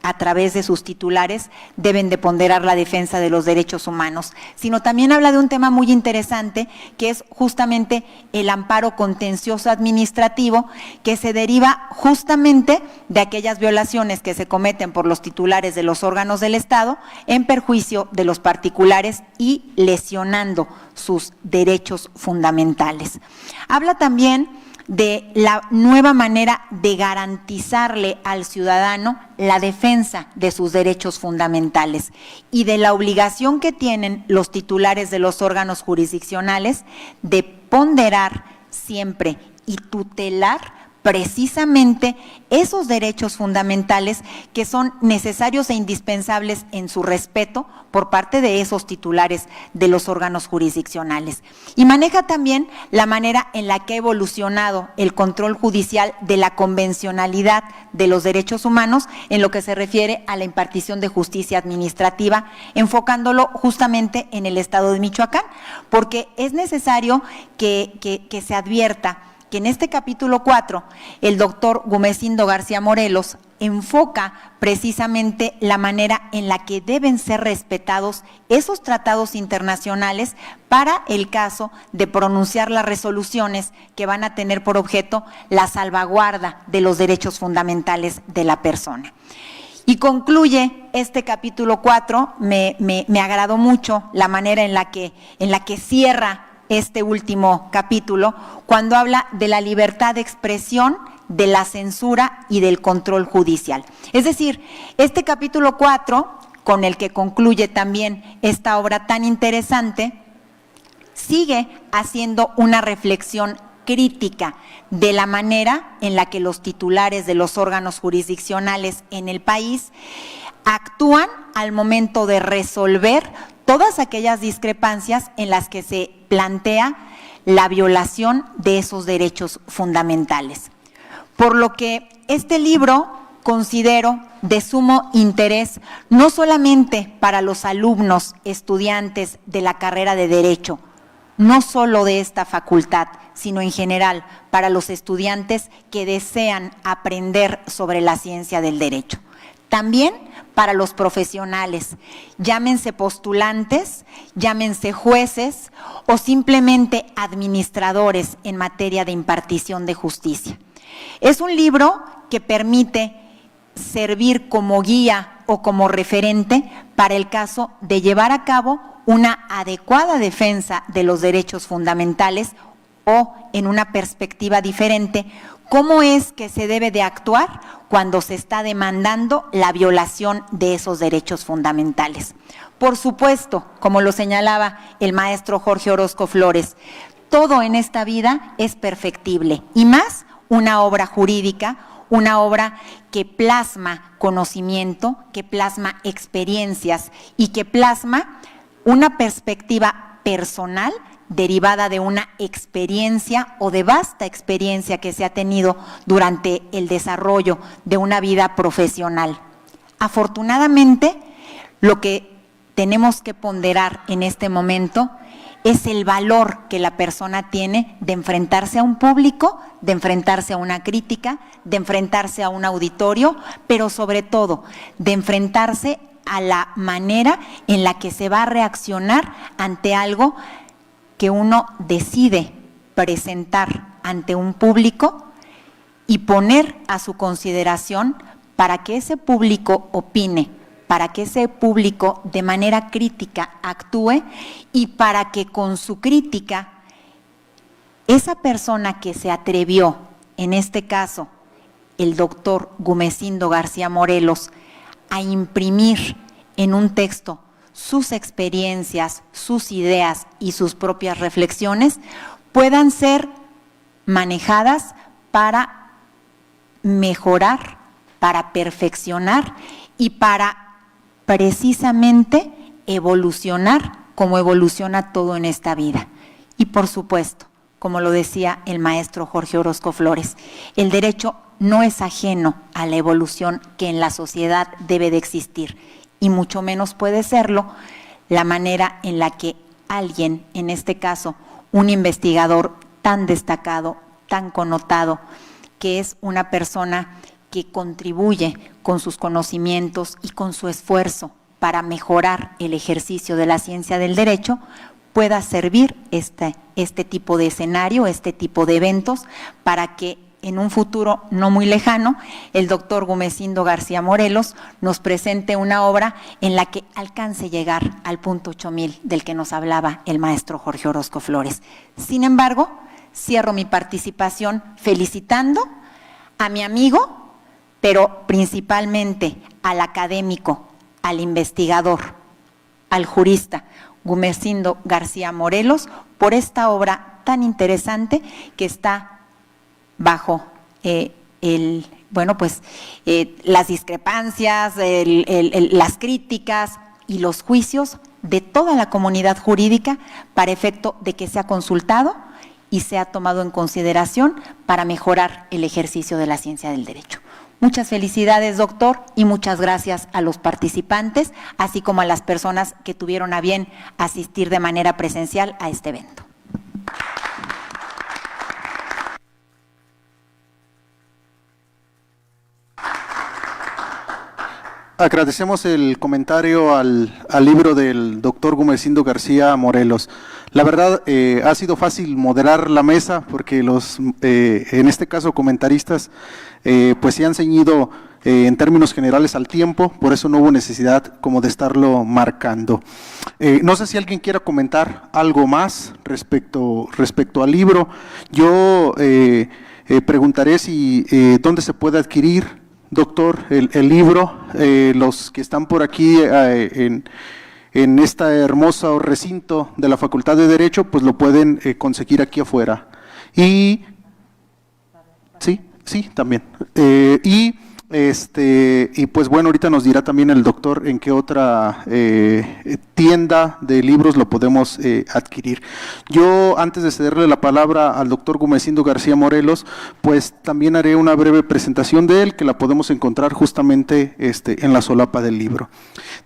a través de sus titulares, deben de ponderar la defensa de los derechos humanos, sino también habla de un tema muy interesante, que es justamente el amparo contencioso administrativo, que se deriva justamente de aquellas violaciones que se cometen por los titulares de los órganos del Estado en perjuicio de los particulares y lesionando sus derechos fundamentales. Habla también de la nueva manera de garantizarle al ciudadano la defensa de sus derechos fundamentales y de la obligación que tienen los titulares de los órganos jurisdiccionales de ponderar siempre y tutelar precisamente esos derechos fundamentales que son necesarios e indispensables en su respeto por parte de esos titulares de los órganos jurisdiccionales. Y maneja también la manera en la que ha evolucionado el control judicial de la convencionalidad de los derechos humanos en lo que se refiere a la impartición de justicia administrativa, enfocándolo justamente en el Estado de Michoacán, porque es necesario que se advierta que en este capítulo 4 el doctor Gumecindo García Morelos enfoca precisamente la manera en la que deben ser respetados esos tratados internacionales para el caso de pronunciar las resoluciones que van a tener por objeto la salvaguarda de los derechos fundamentales de la persona. Y concluye este capítulo 4, me agradó mucho la manera en la que cierra este último capítulo, cuando habla de la libertad de expresión, de la censura y del control judicial. Es decir, este capítulo 4, con el que concluye también esta obra tan interesante, sigue haciendo una reflexión crítica de la manera en la que los titulares de los órganos jurisdiccionales en el país actúan al momento de resolver todas aquellas discrepancias en las que se plantea la violación de esos derechos fundamentales. Por lo que este libro considero de sumo interés no solamente para los alumnos, estudiantes de la carrera de Derecho, no solo de esta facultad, sino en general para los estudiantes que desean aprender sobre la ciencia del derecho. También para los profesionales, llámense postulantes, llámense jueces o simplemente administradores en materia de impartición de justicia. Es un libro que permite servir como guía o como referente para el caso de llevar a cabo una adecuada defensa de los derechos fundamentales o, en una perspectiva diferente, ¿Cómo es que se debe de actuar cuando se está demandando la violación de esos derechos fundamentales? Por supuesto, como lo señalaba el maestro Jorge Orozco Flores, todo en esta vida es perfectible, y más una obra jurídica, una obra que plasma conocimiento, que plasma experiencias y que plasma una perspectiva personal derivada de una experiencia o de vasta experiencia que se ha tenido durante el desarrollo de una vida profesional. Afortunadamente, lo que tenemos que ponderar en este momento es el valor que la persona tiene de enfrentarse a un público, de enfrentarse a una crítica, de enfrentarse a un auditorio, pero sobre todo de enfrentarse a la manera en la que se va a reaccionar ante algo que uno decide presentar ante un público y poner a su consideración para que ese público opine, para que ese público de manera crítica actúe y para que con su crítica esa persona que se atrevió, en este caso el doctor Gumecindo García Morelos, a imprimir en un texto sus experiencias, sus ideas y sus propias reflexiones, puedan ser manejadas para mejorar, para perfeccionar y para precisamente evolucionar como evoluciona todo en esta vida. Y por supuesto, como lo decía el maestro Jorge Orozco Flores, el derecho no es ajeno a la evolución que en la sociedad debe de existir, y mucho menos puede serlo la manera en la que alguien, en este caso un investigador tan destacado, tan connotado, que es una persona que contribuye con sus conocimientos y con su esfuerzo para mejorar el ejercicio de la ciencia del derecho, pueda servir este tipo de escenario, este tipo de eventos, para que en un futuro no muy lejano, el doctor Gumecindo García Morelos nos presente una obra en la que alcance a llegar al punto 8000 del que nos hablaba el maestro Jorge Orozco Flores. Sin embargo, cierro mi participación felicitando a mi amigo, pero principalmente al académico, al investigador, al jurista Gumecindo García Morelos, por esta obra tan interesante que está bajo las discrepancias, las críticas y los juicios de toda la comunidad jurídica, para efecto de que sea consultado y sea tomado en consideración para mejorar el ejercicio de la ciencia del derecho. Muchas felicidades, doctor, y muchas gracias a los participantes, así como a las personas que tuvieron a bien asistir de manera presencial a este evento. Agradecemos el comentario al libro del doctor Gumecindo García Morelos. La verdad, ha sido fácil moderar la mesa porque en este caso, comentaristas, pues se han ceñido en términos generales al tiempo, por eso no hubo necesidad como de estarlo marcando. No sé si alguien quiera comentar algo más respecto al libro. Yo preguntaré si dónde se puede adquirir, doctor, el libro. Los que están por aquí en este hermoso recinto de la Facultad de Derecho, pues lo pueden conseguir aquí afuera. Y sí, también. Y pues bueno, ahorita nos dirá también el doctor en qué otra tienda de libros lo podemos adquirir. Yo, antes de cederle la palabra al doctor Gumecindo García Morelos, pues también haré una breve presentación de él, que la podemos encontrar justamente en la solapa del libro.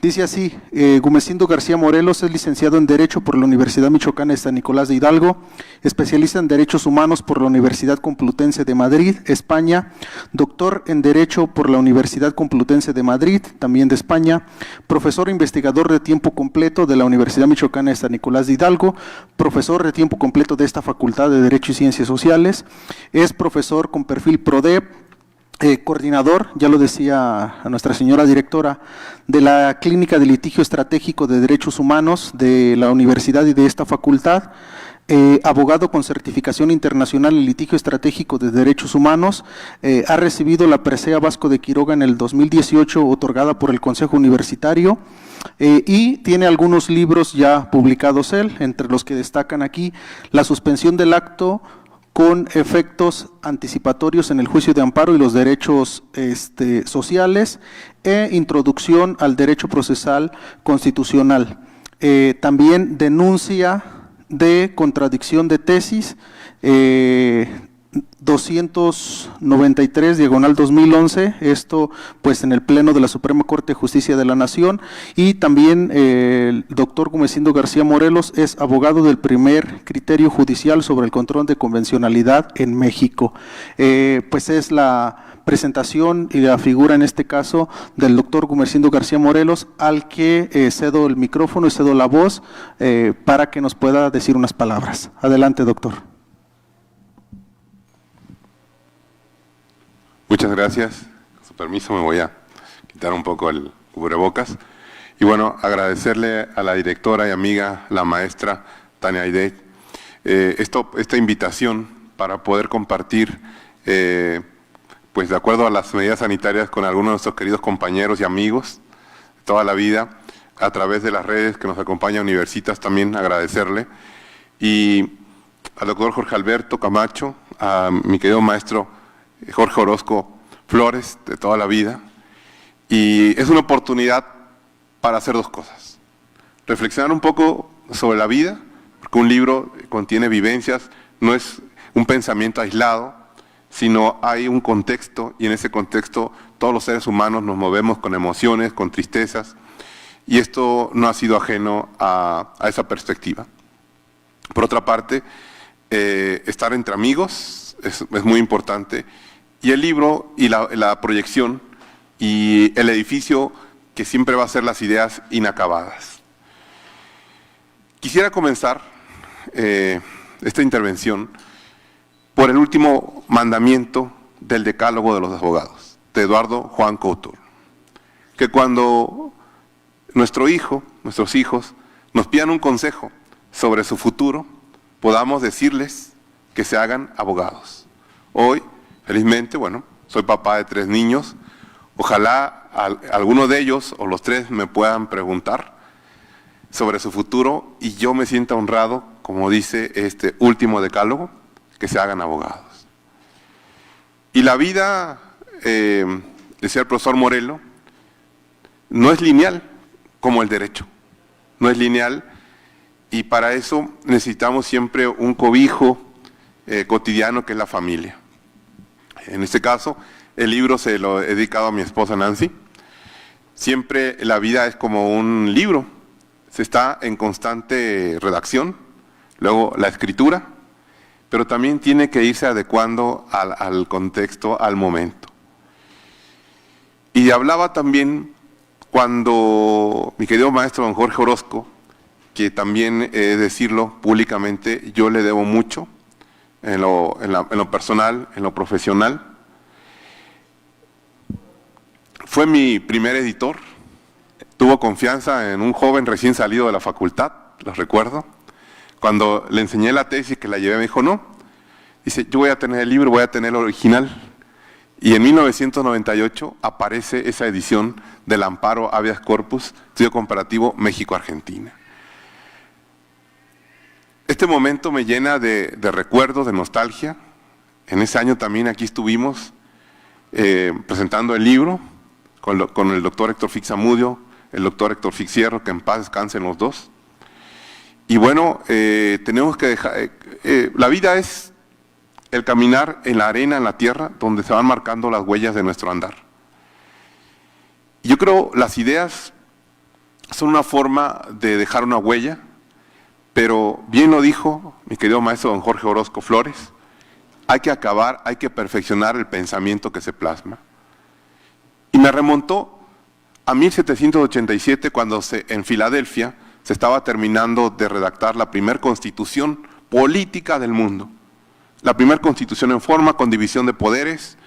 Dice así: Gumecindo García Morelos es licenciado en Derecho por la Universidad Michoacana de San Nicolás de Hidalgo, especialista en Derechos Humanos por la Universidad Complutense de Madrid, España, doctor en Derecho por la Universidad Complutense de Madrid, también de España, profesor e investigador de tiempo completo de la Universidad Michoacana de San Nicolás de Hidalgo, profesor de tiempo completo de esta Facultad de Derecho y Ciencias Sociales, es profesor con perfil PRODEP, coordinador, ya lo decía a nuestra señora directora, de la Clínica de Litigio Estratégico de Derechos Humanos de la universidad y de esta facultad. abogado con certificación internacional en litigio estratégico de derechos humanos, ha recibido la presea Vasco de Quiroga en el 2018 otorgada por el Consejo Universitario, y tiene algunos libros ya publicados él, entre los que destacan aquí La suspensión del acto con efectos anticipatorios en el juicio de amparo y los derechos sociales, e Introducción al derecho procesal constitucional. También denuncia de contradicción de tesis 293/2011, esto pues en el Pleno de la Suprema Corte de Justicia de la Nación, y también el doctor Gumecindo García Morelos es abogado del primer criterio judicial sobre el control de convencionalidad en México. Pues es la presentación y la figura en este caso del doctor Gumecindo García Morelos, al que cedo el micrófono y cedo la voz para que nos pueda decir unas palabras. Adelante, doctor. Muchas gracias. Con su permiso me voy a quitar un poco el cubrebocas. Y bueno, agradecerle a la directora y amiga, la maestra Tania Aidé, esta invitación para poder compartir, pues de acuerdo a las medidas sanitarias, con algunos de nuestros queridos compañeros y amigos de toda la vida, a través de las redes que nos acompaña Universitas, también agradecerle. Y al doctor Jorge Alberto Camacho, a mi querido maestro Jorge Orozco Flores, de toda la vida. Y es una oportunidad para hacer dos cosas: reflexionar un poco sobre la vida, porque un libro contiene vivencias, no es un pensamiento aislado, sino hay un contexto, y en ese contexto todos los seres humanos nos movemos con emociones, con tristezas, y esto no ha sido ajeno a esa perspectiva. Por otra parte, estar entre amigos es muy importante, y el libro y la proyección y el edificio que siempre va a ser las ideas inacabadas. Quisiera comenzar esta intervención por el último mandamiento del Decálogo de los Abogados, de Eduardo Juan Couto, que cuando nuestros hijos nos pidan un consejo sobre su futuro, podamos decirles que se hagan abogados. Hoy, felizmente, bueno, soy papá de 3 niños, ojalá alguno de ellos o los 3 me puedan preguntar sobre su futuro y yo me sienta honrado, como dice este último decálogo, que se hagan abogados. Y la vida, decía el profesor Morelo, no es lineal como el derecho, no es lineal, y para eso necesitamos siempre un cobijo cotidiano que es la familia. En este caso, el libro se lo he dedicado a mi esposa Nancy. Siempre la vida es como un libro, se está en constante redacción, luego la escritura, pero también tiene que irse adecuando al contexto, al momento. Y hablaba también cuando mi querido maestro don Jorge Orozco, que también he de decirlo públicamente, yo le debo mucho en lo personal, en lo profesional. Fue mi primer editor, tuvo confianza en un joven recién salido de la facultad, los recuerdo. Cuando le enseñé la tesis, que la llevé, me dijo, no, dice, yo voy a tener el libro, voy a tener el original. Y en 1998 aparece esa edición del Amparo Habeas Corpus, Estudio Comparativo México-Argentina. Este momento me llena de recuerdos, de nostalgia. En ese año también aquí estuvimos presentando el libro con el doctor Héctor Fix-Amudio, el doctor Héctor Fix-Hierro, que en paz descansen los dos. Y bueno, tenemos que dejar, la vida es el caminar en la arena, en la tierra, donde se van marcando las huellas de nuestro andar. Y yo creo las ideas son una forma de dejar una huella, pero bien lo dijo mi querido maestro don Jorge Orozco Flores, hay que acabar, hay que perfeccionar el pensamiento que se plasma. Y me remontó a 1787, cuando en Filadelfia se estaba terminando de redactar la primera constitución política del mundo. La primera constitución en forma, con división de poderes.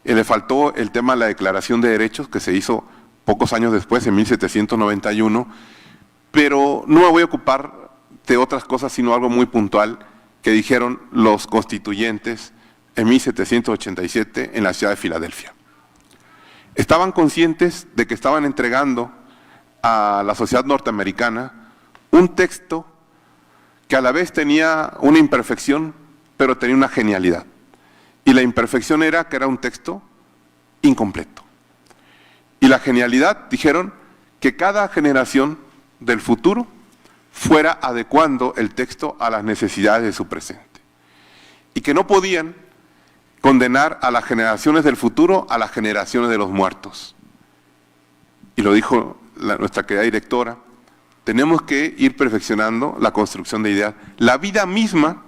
Le faltó el tema de la Declaración de Derechos, que se hizo pocos años después, en 1791, pero no me voy a ocupar de otras cosas, sino algo muy puntual que dijeron los constituyentes en 1787 en la ciudad de Filadelfia. Estaban conscientes de que estaban entregando a la sociedad norteamericana un texto que a la vez tenía una imperfección, pero tenía una genialidad. Y la imperfección era que era un texto incompleto. Y la genialidad, dijeron, que cada generación del futuro fuera adecuando el texto a las necesidades de su presente. Y que no podían condenar a las generaciones del futuro a las generaciones de los muertos. Y lo dijo nuestra querida directora, tenemos que ir perfeccionando la construcción de ideas. La vida misma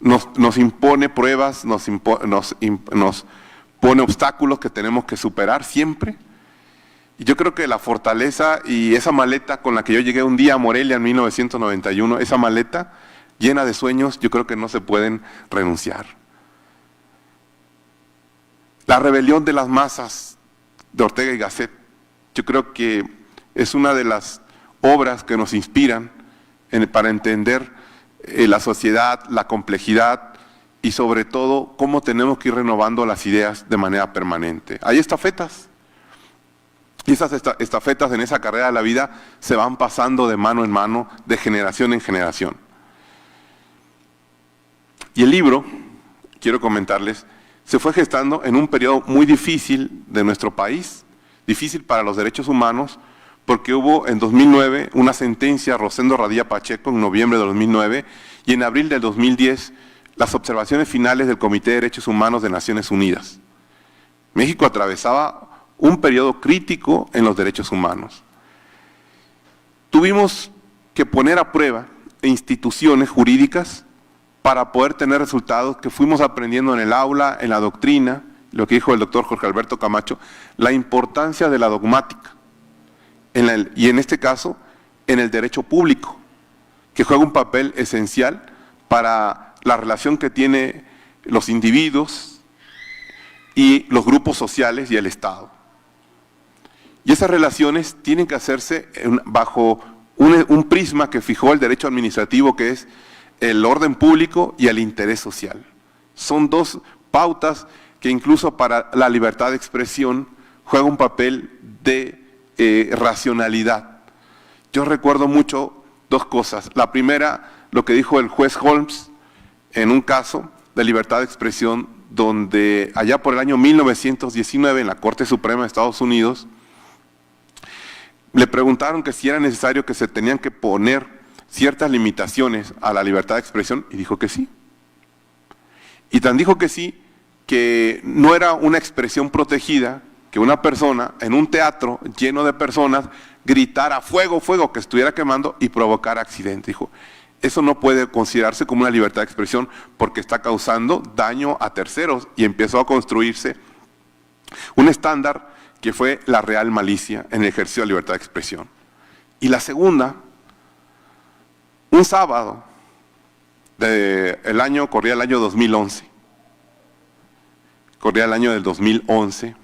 nos impone pruebas, nos pone obstáculos que tenemos que superar siempre. Y yo creo que la fortaleza y esa maleta con la que yo llegué un día a Morelia en 1991, esa maleta llena de sueños, yo creo que no se pueden renunciar. La rebelión de las masas de Ortega y Gasset, yo creo que es una de las obras que nos inspiran para entender la sociedad, la complejidad y sobre todo cómo tenemos que ir renovando las ideas de manera permanente. Hay estafetas. Y esas estafetas en esa carrera de la vida se van pasando de mano en mano, de generación en generación. Y el libro, quiero comentarles, se fue gestando en un periodo muy difícil de nuestro país, difícil para los derechos humanos, porque hubo en 2009 una sentencia Rosendo Radilla Pacheco en noviembre de 2009 y en abril del 2010 las observaciones finales del Comité de Derechos Humanos de Naciones Unidas. México atravesaba un periodo crítico en los derechos humanos. Tuvimos que poner a prueba instituciones jurídicas para poder tener resultados que fuimos aprendiendo en el aula, en la doctrina, lo que dijo el doctor Jorge Alberto Camacho, la importancia de la dogmática, y en este caso, en el derecho público, que juega un papel esencial para la relación que tienen los individuos y los grupos sociales y el Estado. Y esas relaciones tienen que hacerse bajo un prisma que fijó el derecho administrativo, que es el orden público y el interés social. Son dos pautas que incluso para la libertad de expresión juega un papel de racionalidad. Yo recuerdo mucho dos cosas. La primera, lo que dijo el juez Holmes en un caso de libertad de expresión donde allá por el año 1919 en la Corte Suprema de Estados Unidos le preguntaron que si era necesario que se tenían que poner ciertas limitaciones a la libertad de expresión y dijo que sí. Y tan dijo que sí que no era una expresión protegida que una persona en un teatro lleno de personas gritara fuego, fuego, que estuviera quemando y provocara accidente. Dijo, eso no puede considerarse como una libertad de expresión porque está causando daño a terceros y empezó a construirse un estándar que fue la real malicia en el ejercicio de la libertad de expresión. Y la segunda, un sábado corría el año 2011, corría el año del 2011,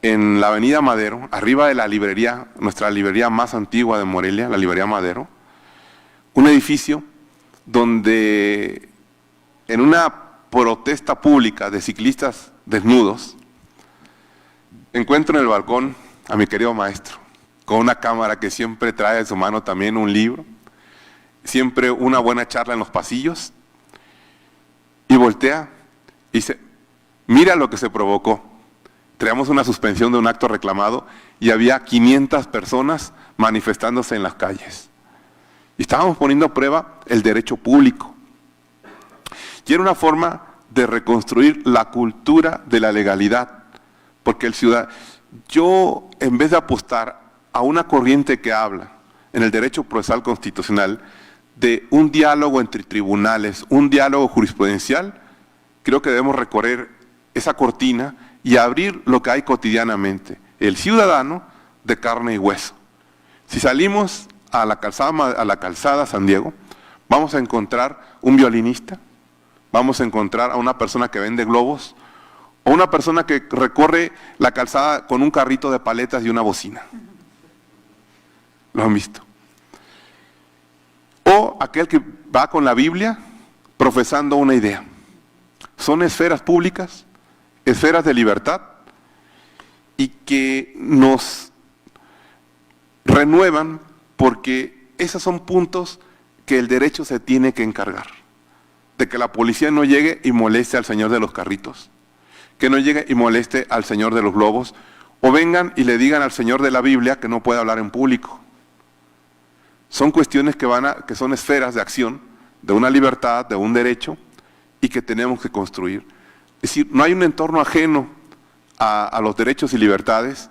en la avenida Madero, arriba de la librería, nuestra librería más antigua de Morelia, la librería Madero, un edificio donde en una protesta pública de ciclistas desnudos, encuentro en el balcón a mi querido maestro, con una cámara que siempre trae en su mano también un libro, siempre una buena charla en los pasillos, y voltea y dice, mira lo que se provocó. Traíamos una suspensión de un acto reclamado y había 500 personas manifestándose en las calles. Y estábamos poniendo a prueba el derecho público. Y era una forma de reconstruir la cultura de la legalidad. Porque yo en vez de apostar a una corriente que habla en el derecho procesal constitucional de un diálogo entre tribunales, un diálogo jurisprudencial, creo que debemos recorrer esa cortina y abrir lo que hay cotidianamente, el ciudadano de carne y hueso. Si salimos a la calzada San Diego, vamos a encontrar un violinista, vamos a encontrar a una persona que vende globos, o una persona que recorre la calzada con un carrito de paletas y una bocina. ¿Lo han visto? O o aquel que va con la Biblia profesando una idea. Son esferas públicas, esferas de libertad, y que nos renuevan porque esos son puntos que el derecho se tiene que encargar. De que la policía no llegue y moleste al señor de los carritos, que no llegue y moleste al señor de los globos, o vengan y le digan al señor de la Biblia que no puede hablar en público. Son cuestiones que son esferas de acción, de una libertad, de un derecho, y que tenemos que construir. Es decir, no hay un entorno ajeno a los derechos y libertades,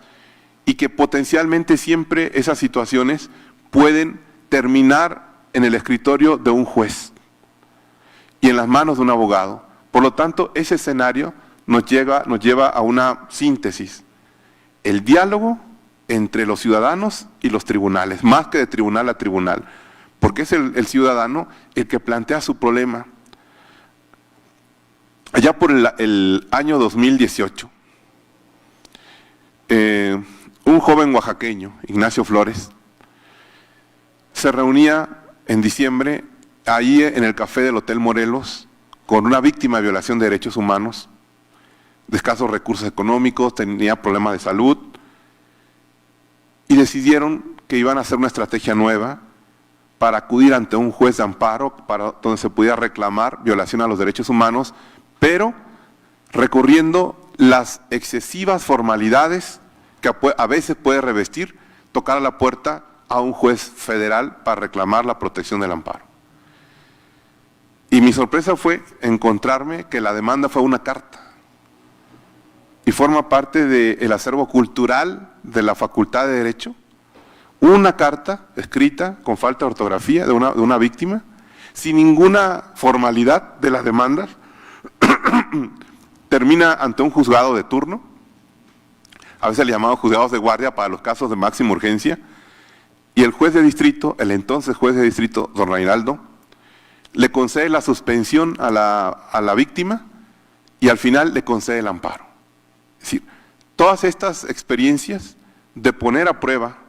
y que potencialmente siempre esas situaciones pueden terminar en el escritorio de un juez y en las manos de un abogado. Por lo tanto, ese escenario nos lleva a una síntesis. El diálogo entre los ciudadanos y los tribunales, más que de tribunal a tribunal, porque es el ciudadano el que plantea su problema. Allá por el año 2018, un joven oaxaqueño, Ignacio Flores, se reunía en diciembre ahí en el café del Hotel Morelos con una víctima de violación de derechos humanos, de escasos recursos económicos, tenía problemas de salud, y decidieron que iban a hacer una estrategia nueva para acudir ante un juez de amparo, donde se pudiera reclamar violación a los derechos humanos, pero recurriendo las excesivas formalidades que a veces puede revestir tocar a la puerta a un juez federal para reclamar la protección del amparo. Y mi sorpresa fue encontrarme que la demanda fue una carta y forma parte del acervo cultural de la Facultad de Derecho, una carta escrita con falta de ortografía de una víctima, sin ninguna formalidad de las demandas, termina ante un juzgado de turno, a veces le llamamos juzgados de guardia para los casos de máxima urgencia, y el juez de distrito, el entonces juez de distrito, don Reinaldo, le concede la suspensión a la víctima y al final le concede el amparo. Es decir, todas estas experiencias de poner a prueba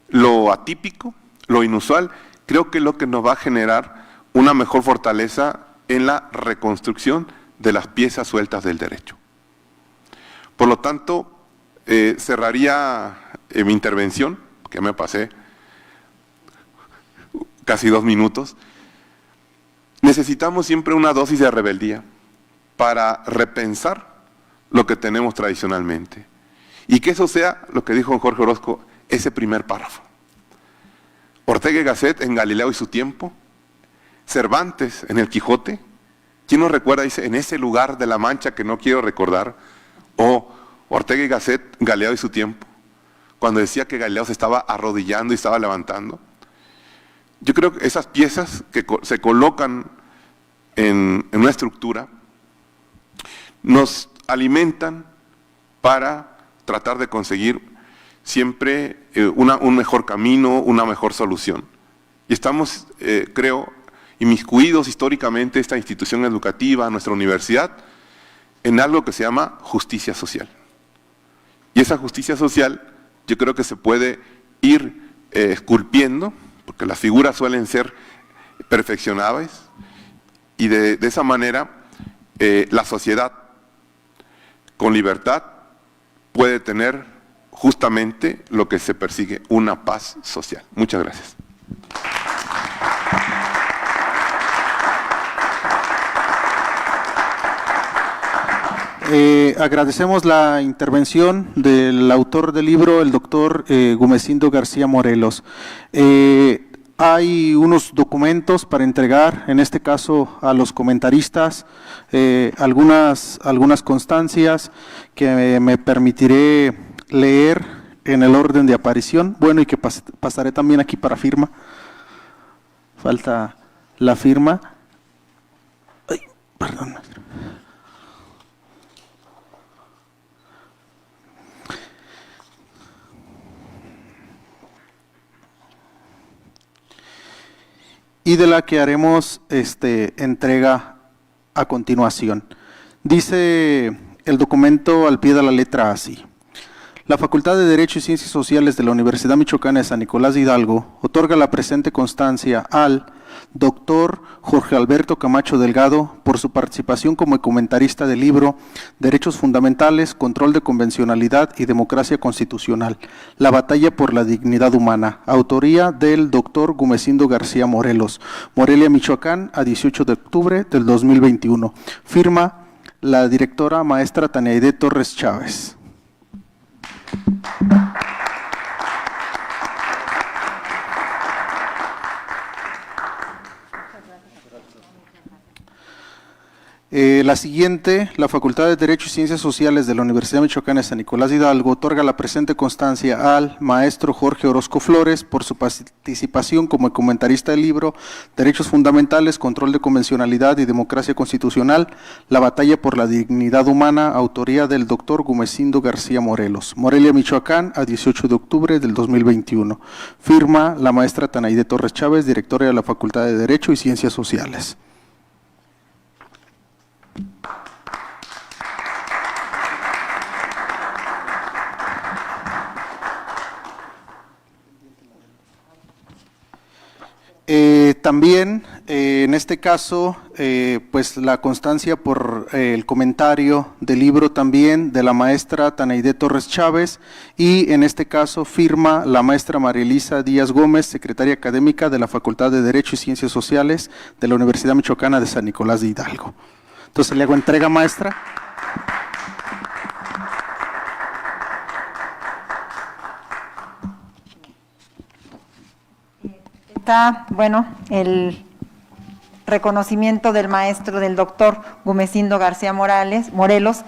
lo atípico, lo inusual, creo que es lo que nos va a generar una mejor fortaleza en la reconstrucción de las piezas sueltas del derecho. Por lo tanto, cerraría mi intervención, que me pasé casi 2 minutos. Necesitamos siempre una dosis de rebeldía para repensar lo que tenemos tradicionalmente. Y que eso sea, lo que dijo Jorge Orozco, ese primer párrafo. Ortega y Gasset en Galileo y su tiempo, Cervantes en el Quijote, ¿quién nos recuerda? Dice, en ese lugar de la Mancha que no quiero recordar, o Ortega y Gasset, Galileo y su tiempo, cuando decía que Galileo se estaba arrodillando y estaba levantando. Yo creo que esas piezas que se colocan en una estructura nos alimentan para tratar de conseguir siempre un mejor camino, una mejor solución. Y estamos, creo, inmiscuidos históricamente, esta institución educativa, nuestra universidad, en algo que se llama justicia social. Y esa justicia social yo creo que se puede ir esculpiendo, porque las figuras suelen ser perfeccionables, y de esa manera la sociedad con libertad puede tener justamente lo que se persigue, una paz social. Muchas gracias. Agradecemos la intervención del autor del libro, el doctor Gumecindo García Morelos. Hay unos documentos para entregar, en este caso a los comentaristas, algunas constancias que me permitiré leer en el orden de aparición, bueno, y que pasaré también aquí para firma. Falta la firma. Ay, perdón. Y de la que haremos entrega a continuación. Dice el documento al pie de la letra así: La Facultad de Derecho y Ciencias Sociales de la Universidad Michoacana de San Nicolás de Hidalgo otorga la presente constancia al doctor Jorge Alberto Camacho Delgado por su participación como comentarista del libro Derechos Fundamentales, Control de Convencionalidad y Democracia Constitucional, La Batalla por la Dignidad Humana, autoría del doctor Gumecindo García Morelos, Morelia, Michoacán, a 18 de octubre del 2021. Firma la directora maestra Tania Aide Torres Chávez. La siguiente, la Facultad de Derecho y Ciencias Sociales de la Universidad Michoacana de San Nicolás de Hidalgo otorga la presente constancia al maestro Jorge Orozco Flores por su participación como comentarista del libro Derechos Fundamentales, Control de Convencionalidad y Democracia Constitucional, La Batalla por la Dignidad Humana, autoría del doctor Gumecindo García Morelos, Morelia, Michoacán, a 18 de octubre del 2021. Firma la maestra Tania Aide Torres Chávez, directora de la Facultad de Derecho y Ciencias Sociales. También, en este caso, pues la constancia por el comentario del libro también de la maestra Tania Aide Torres Chávez y en este caso firma la maestra María Elisa Díaz Gómez, secretaria académica de la Facultad de Derecho y Ciencias Sociales de la Universidad Michoacana de San Nicolás de Hidalgo. Entonces le hago entrega, maestra. Bueno, el reconocimiento del maestro, del doctor Gumecindo García Morelos,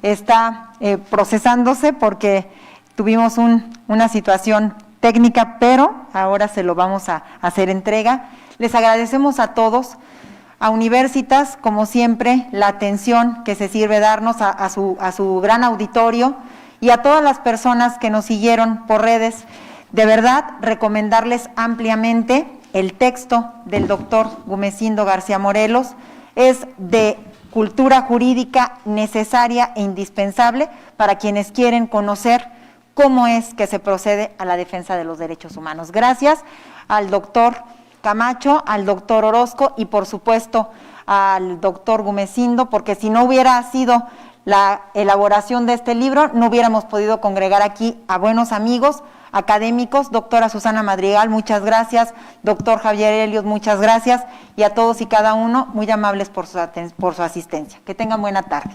está procesándose porque tuvimos una situación técnica, pero ahora se lo vamos a hacer entrega. Les agradecemos a todos, a Universitas, como siempre, la atención que se sirve darnos a su gran auditorio y a todas las personas que nos siguieron por redes. De verdad, recomendarles ampliamente el texto del doctor Gumecindo García Morelos. Es de cultura jurídica necesaria e indispensable para quienes quieren conocer cómo es que se procede a la defensa de los derechos humanos. Gracias al doctor Camacho, al doctor Orozco y por supuesto al doctor Gumecindo, porque si no hubiera sido la elaboración de este libro, no hubiéramos podido congregar aquí a buenos amigos académicos. Doctora Susana Madrigal, muchas gracias. Doctor Javier Helios, muchas gracias. Y a todos y cada uno, muy amables por su asistencia. Que tengan buena tarde.